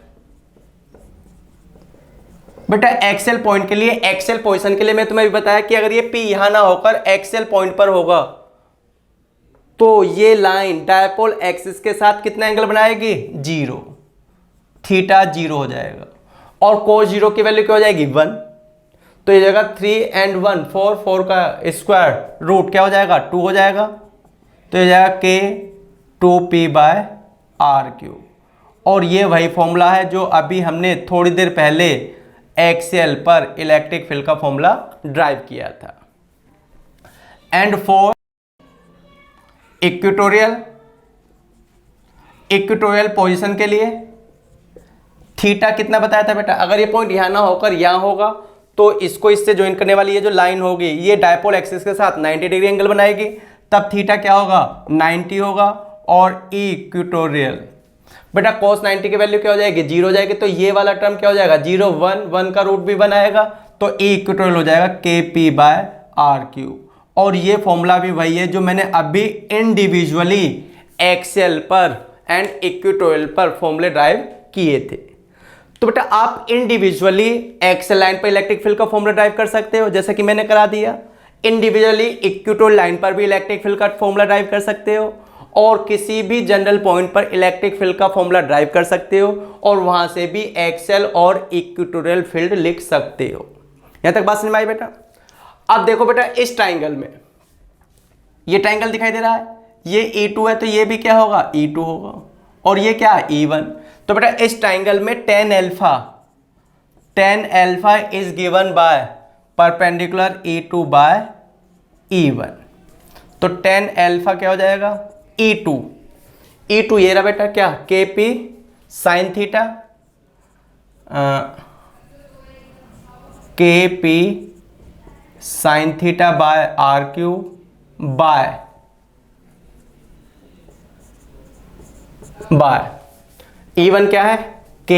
बेटा एक्सेल पॉइंट के लिए, एक्सेल पोजीशन के लिए मैं तुम्हें भी बताया कि अगर ये पी यहां ना होकर एक्सेल पॉइंट पर होगा तो ये लाइन डायपोल एक्सिस के साथ कितना एंगल बनाएगी, 0, थीटा 0 हो जाएगा, और cos 0 की वैल्यू क्या हो जाएगी, 1। तो ये जाएगा 3 and 1 4 का स्क्वायर रूट क्या हो जाएगा, 2 हो जाएगा। तो ये जाएगा के 2p बाय आर क्यूब, और ये वही फॉर्मूला है जो अभी हमने थोड़ी देर पहले एक्सेल पर इलेक्ट्रिक फील्ड का फॉर्मूला ड्राइव किया था। एंड फॉर इक्वेटोरियल पोजीशन के लिए थीटा कितना बताया था बेटा, अगर ये पॉइंट यहां ना होकर यहां होगा तो इसको इससे ज्वाइन करने वाली ये जो लाइन होगी ये डायपोल एक्सिस के साथ 90 डिग्री एंगल बनाएगी, तब थीटा क्या होगा, 90 होगा। और इक्वेटोरियल बेटा cos 90 की वैल्यू क्या हो जाएगी, 0 हो जाएगी, तो ये वाला टर्म क्या हो जाएगा, 0 1 का रूट भी 1 आएगा, तो इक्वेटोरियल हो जाएगा के पी बाय आर क्यूब। और ये फॉर्मूला भी वही है जो मैंने अभी इंडिविजुअली एक्सेल पर एंड इक्वेटोरियल पर फॉर्मूले ड्राइव किए थे। तो बेटा आप इंडिविजुअली एक्सेल लाइन पर इलेक्ट्रिक फील्ड का फॉर्मूला ड्राइव कर सकते हो, जैसे कि मैंने करा दिया। इंडिविजुअली इक्वेटोरियल लाइन पर भी इलेक्ट्रिक फील्ड का फॉर्मूला ड्राइव कर सकते हो, और किसी भी जनरल पॉइंट पर इलेक्ट्रिक फील्ड का फॉर्मूला ड्राइव कर सकते हो, और वहां से भी एक्सेल और इक्वेटोरियल फील्ड लिख सकते हो। यहां तक बात समझ में आई बेटा। अब देखो बेटा इस ट्राइंगल में, ये ट्राइंगल दिखाई दे रहा है, ये E2 है तो ये भी क्या होगा, E2 होगा, और ये क्या है, E1। तो बेटा इस ट्राइंगल में tan alpha is given by perpendicular E2 by E1। तो tan अल्फा क्या हो जाएगा, E2 ये रहा बेटा क्या, KP sine theta, KP sine theta by R cube by E1 क्या है, K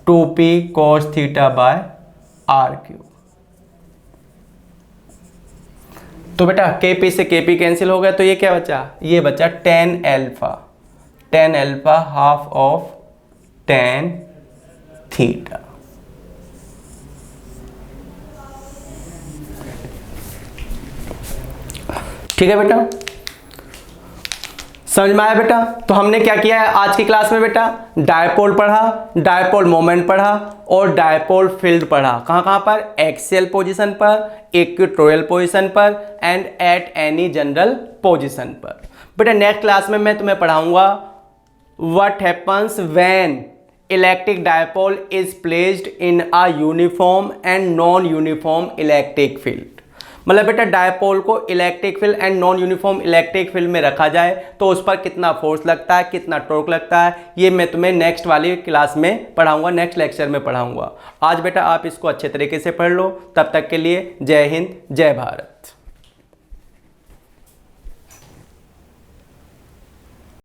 2P cos theta by R cube. तो बेटा KP से KP कैंसिल हो गया, तो ये क्या बचा, ये बचा tan alpha half of tan theta. ठीक है बेटा, समझ में आया बेटा। तो हमने क्या किया है आज की क्लास में बेटा, डायपोल पढ़ा, डायपोल मोमेंट पढ़ा, और डायपोल फील्ड पढ़ा। कहां पर, एक्सियल पोजीशन पर, इक्वेटोरियल पोजीशन पर, and at any general position पर। बेटा नेक्स्ट क्लास में मैं तुम्हें पढ़ाऊंगा what happens when electric dipole is placed in a uniform and non uniform electric field. मतलब बेटा डायपोल को electric field and non uniform electric field में रखा जाए तो उस पर कितना फोर्स लगता है, कितना टॉर्क लगता है, ये मैं तुम्हें नेक्स्ट वाली क्लास में पढ़ाऊंगा, नेक्स्ट लेक्चर में पढ़ाऊंगा। आज बेटा आप इसको अच्छे तरीके से पढ़ लो। तब तक के लिए जय हिंद, जय भारत।